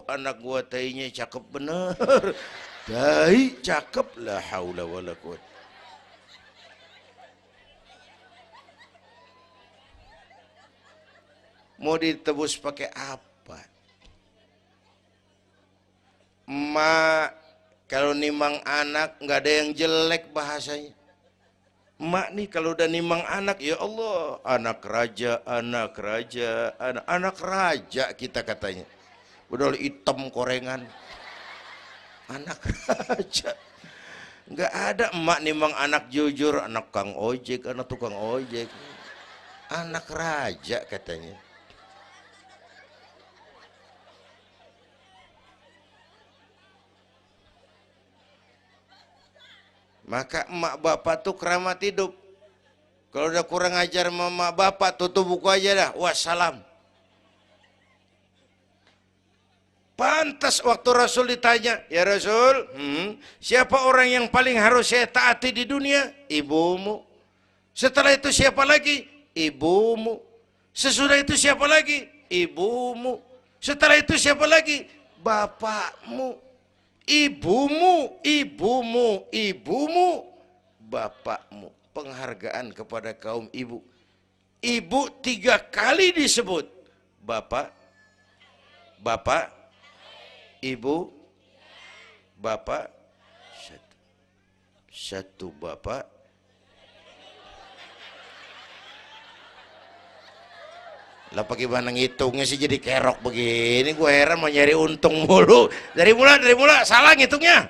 [SPEAKER 1] anak gua tainya cakep bener. Tai cakep, la haula wala quwwata. Mau ditebus pakai apa? Emak Kalau nimang anak nggak ada yang jelek bahasanya. Emak nih kalau udah nimang anak, ya Allah, anak raja, anak raja, anak raja kita katanya. Udah hitam korengan, anak raja. Nggak ada emak nimang anak jujur, anak kang ojek, anak tukang ojek, anak raja katanya. Maka emak bapak tuh keramat hidup. Kalau udah kurang ajar mama bapak, tutup buku aja dah. Wassalam. Pantas waktu Rasul ditanya, ya Rasul, siapa orang yang paling harus saya taati di dunia? Ibumu. Setelah itu siapa lagi? Ibumu. Sesudah itu siapa lagi? Ibumu. Setelah itu siapa lagi? Bapakmu. Ibumu, ibumu, ibumu, bapakmu. Penghargaan kepada kaum ibu. Ibu 3 kali disebut. Bapak, bapak, ibu, bapak, satu bapak. Lah bagaimana ngitungnya sih jadi kerok begini? Gue heran mau nyari untung mulu. Dari mula salah ngitungnya.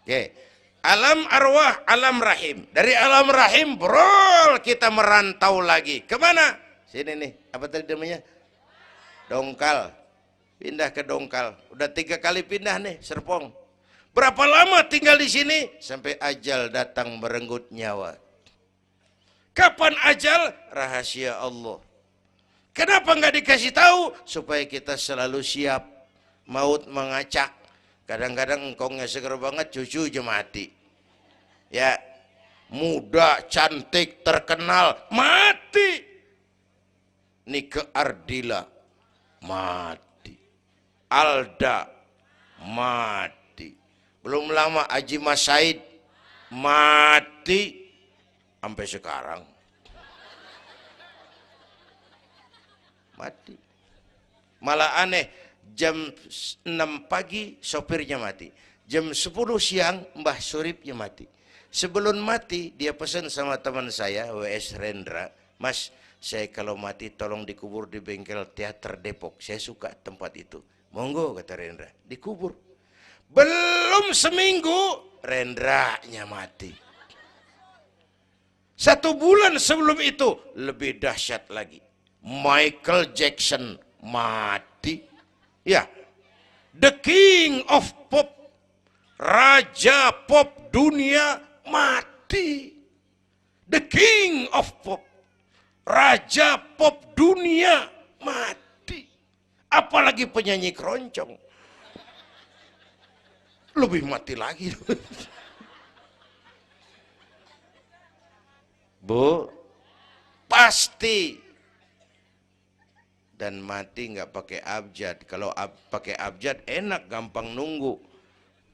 [SPEAKER 1] Oke. Alam arwah, alam rahim. Dari alam rahim, brol, kita merantau lagi. Kemana? Sini nih, apa tadi namanya? Dongkal. Pindah ke Dongkal. Udah 3 kali pindah nih, Serpong. Berapa lama tinggal di sini? Sampai ajal datang merenggut nyawa. Kapan ajal? Rahasia Allah. Kenapa nggak dikasih tahu? Supaya kita selalu siap. Maut mengacak. Kadang-kadang engkongnya seger banget, cucu aja mati. Ya, muda, cantik, terkenal, mati. Nike Ardila, mati. Alda, mati. Belum lama Haji Mas Said, mati. Sampai sekarang mati. Malah aneh, jam 6 pagi sopirnya mati, jam 10 siang Mbah Suripnya mati. Sebelum mati dia pesan sama teman saya WS Rendra, Mas, saya kalau mati tolong dikubur di bengkel teater Depok, saya suka tempat itu. Monggo, kata Rendra, dikubur. Belum seminggu Rendranya mati. 1 bulan sebelum itu lebih dahsyat lagi, Michael Jackson mati. Ya, the king of pop, raja pop dunia mati. The king of pop, raja pop dunia mati. Apalagi penyanyi keroncong, lebih mati lagi. Bu, pasti. Dan mati nggak pakai abjad. Kalau pakai abjad enak, gampang nunggu.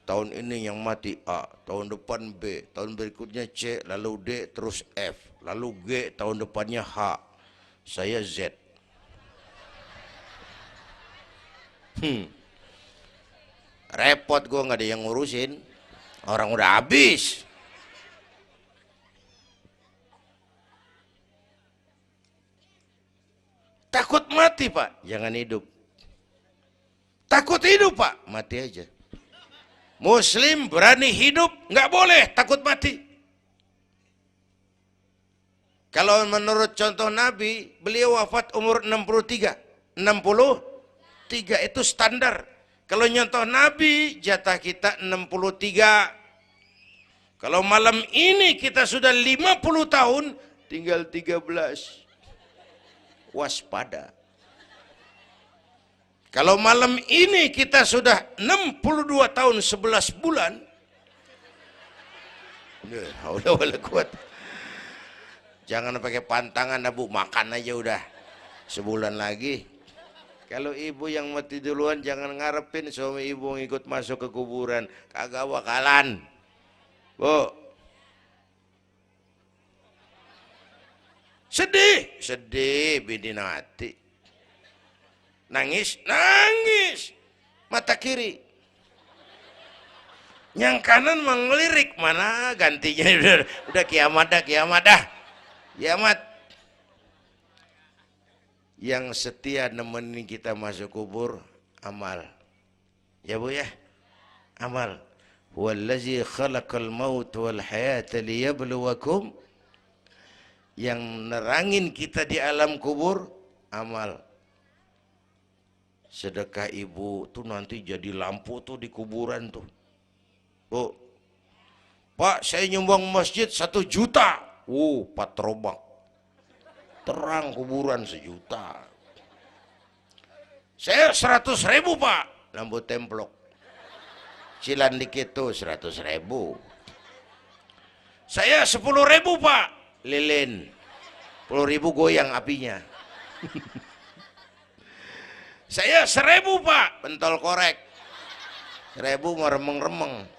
[SPEAKER 1] Tahun ini yang mati A, tahun depan B, tahun berikutnya C, lalu D, terus F, lalu G, tahun depannya H. Saya Z. Repot, gue nggak ada yang ngurusin. Orang udah habis. Takut mati, Pak, jangan hidup. Takut hidup, Pak, mati aja. Muslim berani hidup, nggak boleh takut mati. Kalau menurut contoh Nabi, beliau wafat umur 63. 63 itu standar. Kalau nyontoh Nabi, jatah kita 63. Kalau malam ini kita sudah 50 tahun, tinggal 13. Waspada. Kalau malam ini kita sudah 62 tahun 11 bulan, udah kuat. Jangan pakai pantangan, Bu, makan aja udah. Sebulan lagi. Kalau ibu yang mati duluan, jangan ngarepin suami ibu ngikut masuk ke kuburan, kagak bakalan. Bu, Sedih, sedih bidinati. Nangis, nangis. Mata kiri. Yang kanan mengelirik, mana gantinya udah kiamat dah, kiamat dah. Kiamat. Yang setia nemenin kita masuk kubur, amal. Ya Bu ya? Amal. Wallazi khalaqal maut wal hayata liyabluwakum. Yang nerangin kita di alam kubur, amal. Sedekah ibu tuh nanti jadi lampu tuh di kuburan tuh. Bu, Pak saya nyumbang masjid 1 juta. Patrobak. Terang kuburan 1 juta. Saya 100.000 Pak. Lampu templok. Cilan dikit tuh 100.000. Saya 10.000 Pak. Lilin. 10.000 goyang apinya. Saya 1.000 Pak. Pentol korek. 1.000 meremeng-remeng.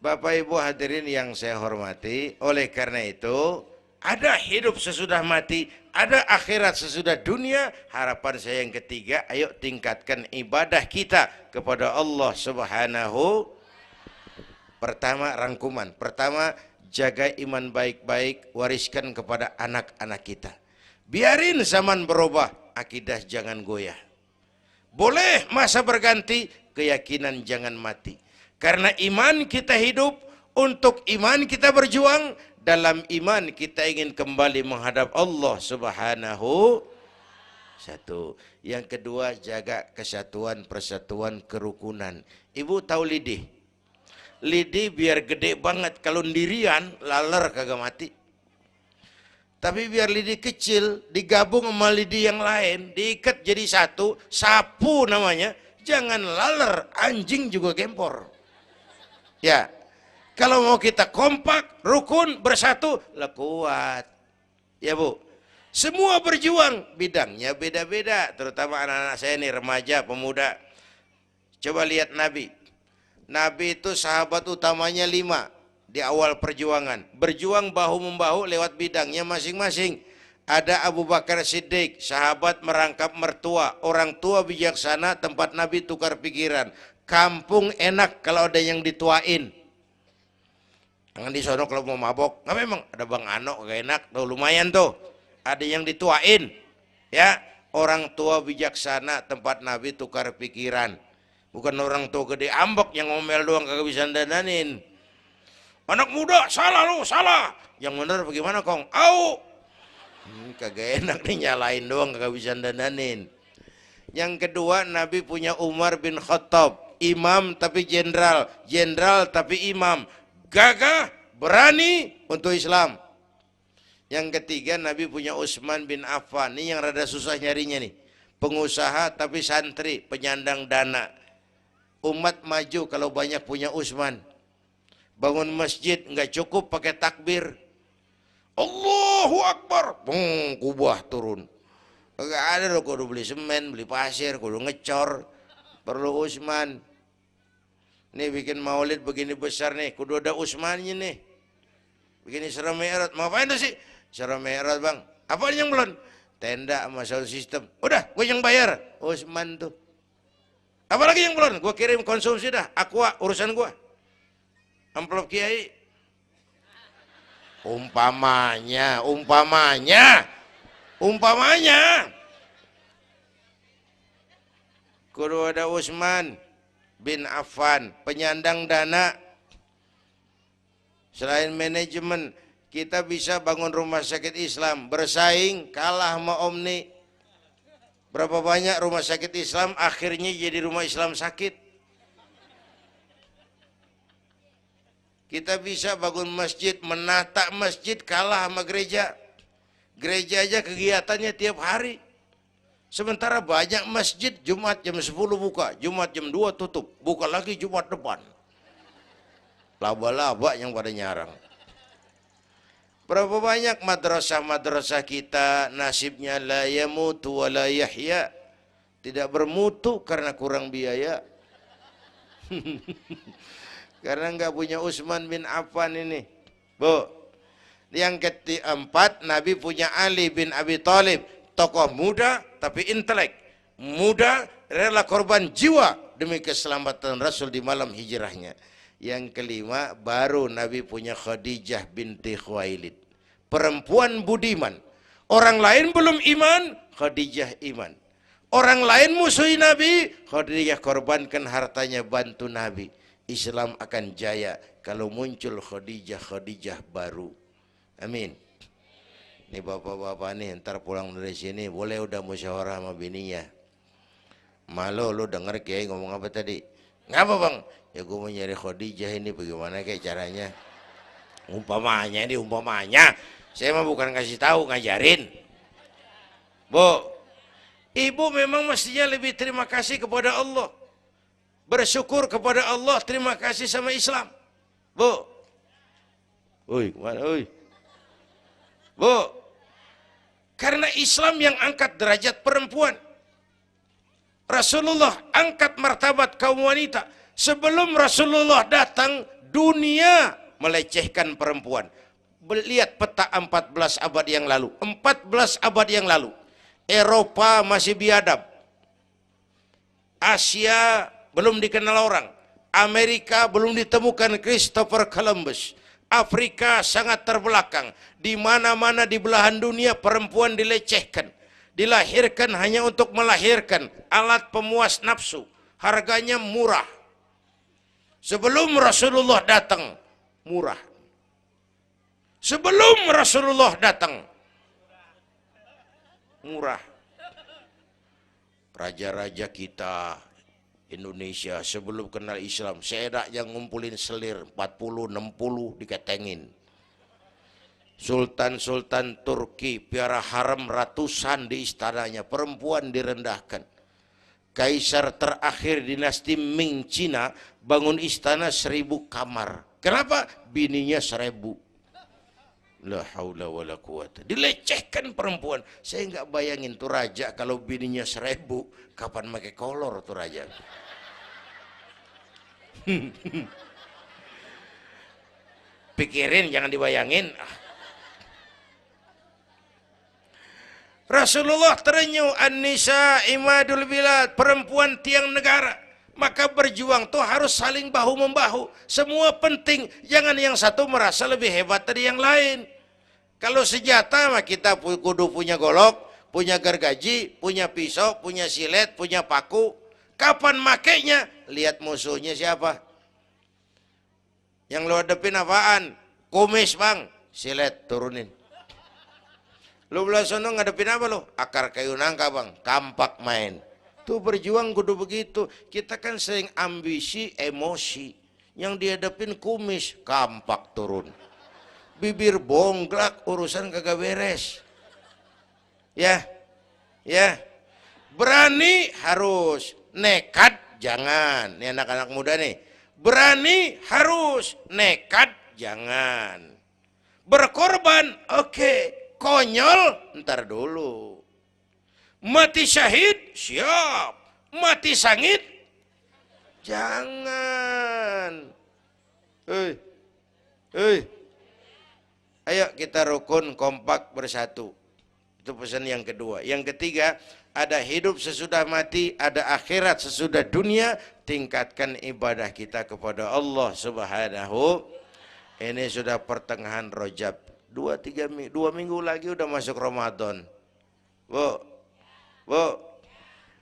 [SPEAKER 1] Bapak Ibu hadirin yang saya hormati, oleh karena itu ada hidup sesudah mati, ada akhirat sesudah dunia. Harapan saya yang ketiga, ayo tingkatkan ibadah kita kepada Allah Subhanahu. Pertama rangkuman, pertama jaga iman baik-baik, wariskan kepada anak-anak kita. Biarin zaman berubah, akidah jangan goyah. Boleh masa berganti, keyakinan jangan mati. Karena iman kita hidup, untuk iman kita berjuang, dalam iman kita ingin kembali menghadap Allah Subhanahu. Satu. Yang kedua, jaga kesatuan, persatuan, kerukunan. Ibu tahu lidi? Lidi biar gede banget, kalau ndirian laler kagak mati. Tapi biar lidi kecil digabung sama lidi yang lain, diikat jadi satu, sapu namanya, jangan laler, anjing juga gempor. Ya, kalau mau kita kompak, rukun, bersatu, lah kuat. Ya Bu, semua berjuang, bidangnya beda-beda, terutama anak-anak saya nih, remaja, pemuda. Coba lihat Nabi. Nabi itu sahabat utamanya 5 di awal perjuangan. Berjuang bahu-membahu lewat bidangnya masing-masing. Ada Abu Bakar Siddiq, sahabat merangkap mertua, orang tua bijaksana, tempat Nabi tukar pikiran. Kampung enak kalau ada yang dituain. Jangan di sono kalau mau mabok. Nggak, memang ada Bang Ano gak enak tuh, lumayan tuh. Ada yang dituain. Ya, orang tua bijaksana, tempat Nabi tukar pikiran. Bukan orang tua gede ambek yang ngomel doang kagak bisa dandanin. Anak muda salah lu, salah. Yang bener bagaimana Kong? Au. Kagak enak nih, nyalain doang kagak bisa dandanin. Yang kedua, Nabi punya Umar bin Khattab. Imam tapi jenderal, jenderal tapi imam, gagah, berani untuk Islam. Yang ketiga, Nabi punya Utsman bin Affan. Ini yang rada susah nyarinya nih. Pengusaha tapi santri, penyandang dana. Umat maju kalau banyak punya Utsman. Bangun masjid nggak cukup pakai takbir. Allahu Akbar, kubah turun. Gak ada loh, kudu beli semen, beli pasir, kudu ngecor. Perlu Utsman. Nih bikin maulid begini besar nih, kudu ada Utsmannya nih. Begini Isra Mi'raj, mau apain tuh sih? Isra Mi'raj Bang, apa yang belum? Tenda sama sound system. Udah, gue yang bayar. Utsman tuh. Apalagi yang belum? Gue kirim konsumsi dah, Aqua, urusan gue. Amplop Kiai. Umpamanya. Kudu ada Utsman bin Affan, penyandang dana. Selain manajemen, kita bisa bangun rumah sakit Islam, bersaing kalah sama Omni. Berapa banyak rumah sakit Islam akhirnya jadi rumah Islam sakit. Kita bisa bangun masjid, menata masjid kalah sama gereja. Gereja aja kegiatannya tiap hari. Sementara banyak masjid Jumat jam 10 buka, Jumat jam 2 tutup, buka lagi Jumat depan. Laba-laba yang pada nyarang. Berapa banyak madrasah-madrasah kita nasibnya la yamutu wa la yahya. Tidak bermutu karena kurang biaya. Karena nggak punya Utsman bin Affan ini. Bu. Yang keempat, Nabi punya Ali bin Abi Thalib, tokoh muda tapi intelek, muda rela korban jiwa demi keselamatan Rasul di malam hijrahnya. Yang kelima, baru Nabi punya Khadijah binti Khuwailid, perempuan budiman. Orang lain belum iman, Khadijah iman. Orang lain musuhi Nabi, Khadijah korbankan hartanya bantu Nabi. Islam akan jaya kalau muncul Khadijah baru. Amin. Ini bapak-bapak nih ntar pulang dari sini boleh udah musyawarah sama bininya. Malu lu denger Kiai ngomong apa tadi? Ngapa bang? Ya gue mau nyari Khadijah ini bagaimana kayak caranya? Umpamanya ini umpamanya. Saya mah bukan kasih tahu, ngajarin. Bu, ibu memang mestinya lebih terima kasih kepada Allah. Bersyukur kepada Allah, terima kasih sama Islam. Bu. Oi, kemana oi? Bu, karena Islam yang angkat derajat perempuan. Rasulullah angkat martabat kaum wanita. Sebelum Rasulullah datang, dunia melecehkan perempuan. Lihat peta 14 abad yang lalu. 14 abad yang lalu. Eropa masih biadab. Asia belum dikenal orang. Amerika belum ditemukan Christopher Columbus. Afrika sangat terbelakang. Di mana-mana di belahan dunia perempuan dilecehkan. Dilahirkan hanya untuk melahirkan, alat pemuas nafsu. Harganya murah. Sebelum Rasulullah datang, murah. Sebelum Rasulullah datang, murah. Raja-raja kita Indonesia sebelum kenal Islam, sedak yang ngumpulin selir 40-60 diketengin. Sultan-sultan Turki piara haram ratusan di istananya, perempuan direndahkan. Kaisar terakhir dinasti Ming Cina bangun istana 1000 kamar. Kenapa? Bininya 1000. La haula wala quwata. Dilecehkan perempuan. Saya nggak bayangin tuh raja kalau bininya 1000, kapan pakai kolor tuh raja. Pikirin, jangan dibayangin. Rasulullah terenyuh, an-nisa imadul bilad, perempuan tiang negara. Maka berjuang tuh harus saling bahu-membahu. Semua penting, jangan yang satu merasa lebih hebat dari yang lain. Kalau senjata mah kita kudu punya golok, punya gergaji, punya pisau, punya silet, punya paku. Kapan makainya? Lihat musuhnya siapa. Yang lo hadapin apaan? Kumis bang, silet turunin. Lo belah sono ngadepin apa lo? Akar kayu nangka bang, kampak main. Tuh berjuang kudu begitu. Kita kan sering ambisi, emosi. Yang dihadapin kumis, kampak turun. Bibir bonglak, urusan kagak beres. Ya, ya. Berani harus, nekat jangan. Ini anak-anak muda nih. Berani harus, nekat jangan. Berkorban, oke. Konyol, ntar dulu. Mati syahid, siap. Mati sangit, jangan. Hei, hei. Ayo kita rukun, kompak, bersatu. Itu pesan yang kedua. Yang ketiga, ada hidup sesudah mati, ada akhirat sesudah dunia. Tingkatkan ibadah kita kepada Allah Subhanahu. Ini sudah pertengahan Rajab. 2 minggu lagi udah masuk Ramadan. Bu,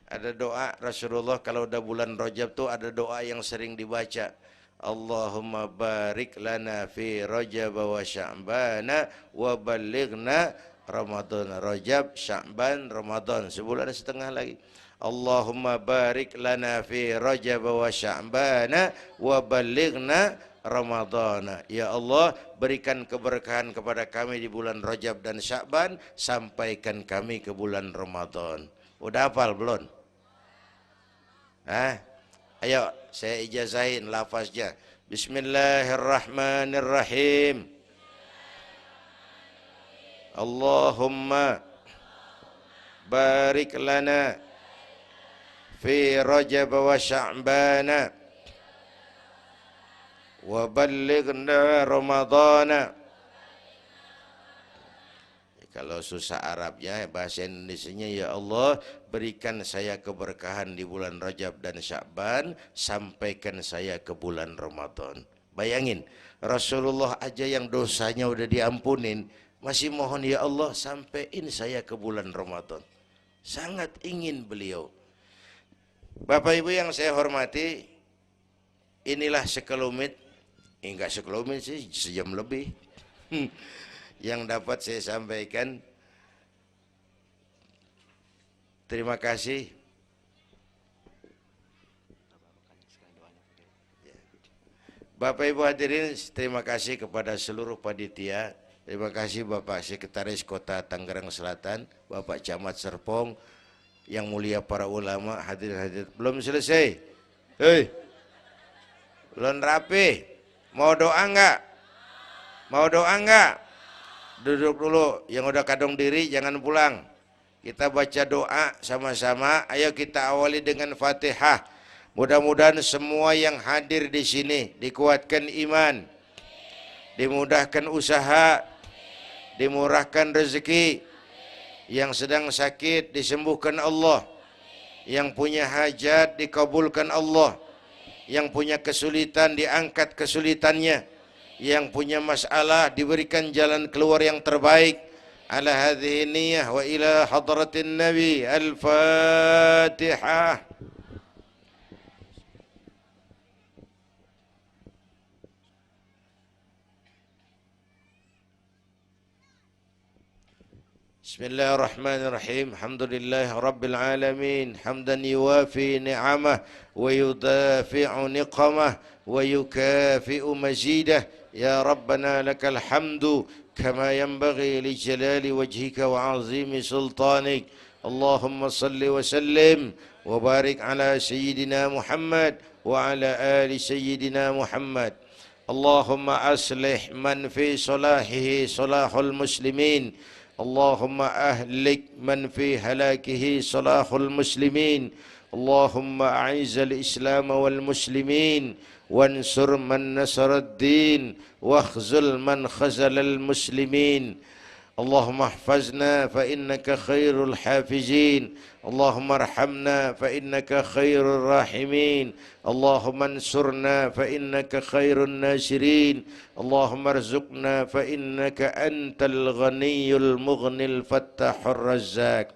[SPEAKER 1] ada doa Rasulullah kalau udah bulan Rajab tuh ada doa yang sering dibaca. Allahumma barik lana fi Rajab wa Sya'bana wa balighna Ramadan. Rajab, Sya'ban, Ramadan, sebulan setengah lagi. Allahumma barik lana fi Rajab wa Sya'bana wa balighna Ramadan. Ya Allah, berikan keberkahan kepada kami di bulan Rajab dan Sya'ban, sampaikan kami ke bulan Ramadan. Udah hafal belum? Ayo saya ijazahin lafaznya. Bismillahirrahmanirrahim. Allahumma barik lana fi Rajab wa Sya'bana wa ballighna Ramadana Kalau susah Arabnya, bahasa Indonesianya, ya Allah berikan saya keberkahan di bulan Rajab dan Sya'ban, sampaikan saya ke bulan Ramadan. Bayangin, Rasulullah aja yang dosanya udah diampunin, masih mohon ya Allah sampaiin saya ke bulan Ramadan. Sangat ingin beliau. Bapak Ibu yang saya hormati, inilah sekelumit, enggak sekelumit sih, sejam lebih yang dapat saya sampaikan. Terima kasih. Bapak Ibu hadirin, terima kasih kepada seluruh panitia. Terima kasih Bapak Sekretaris Kota Tangerang Selatan, Bapak Camat Serpong, yang mulia para ulama, hadirin-hadirin. Belum selesai. Hei, belum rapi. Mau doa enggak? Mau doa enggak? Duduk dulu. Yang udah kadung diri jangan pulang. Kita baca doa sama-sama. Ayo kita awali dengan Fatihah. Mudah-mudahan semua yang hadir di sini dikuatkan iman, dimudahkan usaha, dimurahkan rezeki, yang sedang sakit disembuhkan Allah, yang punya hajat dikabulkan Allah, yang punya kesulitan diangkat kesulitannya, yang punya masalah diberikan jalan keluar yang terbaik. Ala hadhihi niyyah wa ila hadratin Nabi. Al-Fatihah. Bismillahirrahmanirrahim. Alhamdulillah Rabbil Alamin. Hamdan yuwafi ni'amah wa yudafi'u niqamah wa yukafi'u mazidah. Ya Rabbana lakal hamdu kama yanbaghi li jalali wajhika wa azimi sultanik. Allahumma salli wa sallim wa barik ala Sayyidina Muhammad wa ala ali Sayyidina Muhammad. Allahumma aslih man fi salahihi salahul muslimin. اللهم أهلك من في هلاكه صلاح المسلمين. اللهم أعز الإسلام والمسلمين وانصر من نصر الدين واخذل من خذل المسلمين. اللهم احفظنا فإنك خير الحافظين. اللهم ارحمنا فإنك خير الراحمين. اللهم انصرنا فإنك خير الناصرين. اللهم ارزقنا فإنك أنت الغني المغني الفتاح الرزاق.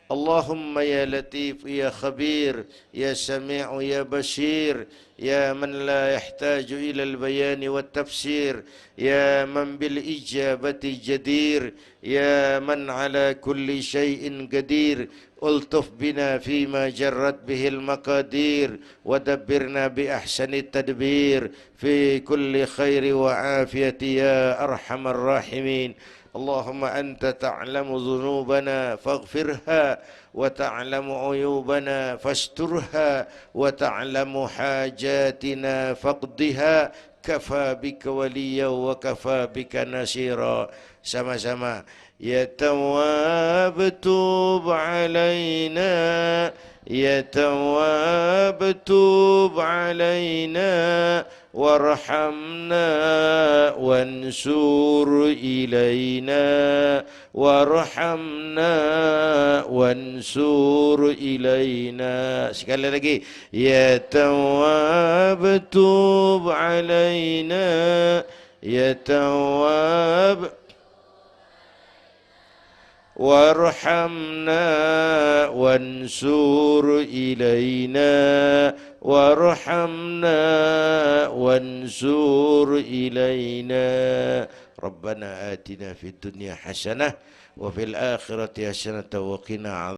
[SPEAKER 1] اللهم يا لطيف يا خبير يا سميع يا بشير يا من لا يحتاج إلى البيان والتفسير يا من بالإجابة جدير يا من على كل شيء قدير ألطف بنا فيما جرت به المقادير ودبرنا بأحسن التدبير في كل خير وعافية يا أرحم الراحمين. اللهم أنت تعلم ذنوبنا فاغفرها وتعلم عيوبنا فاسترها وتعلم حاجاتنا فاقضها. كفى بك وليا وكفى بك نصيرا. Sama-sama. Ya Tawwab tub alaina, Ya Tawwab tub alaina warhamna wansur ilaina warhamna wansur ilaina. Sekali lagi. Ya Tawwab tub alaina, Ya Tawwab warhamna wansur ilaina warhamna wansur ilaina. Rabbana atina fid dunya hasanah wa fil akhirati hasanah wa qina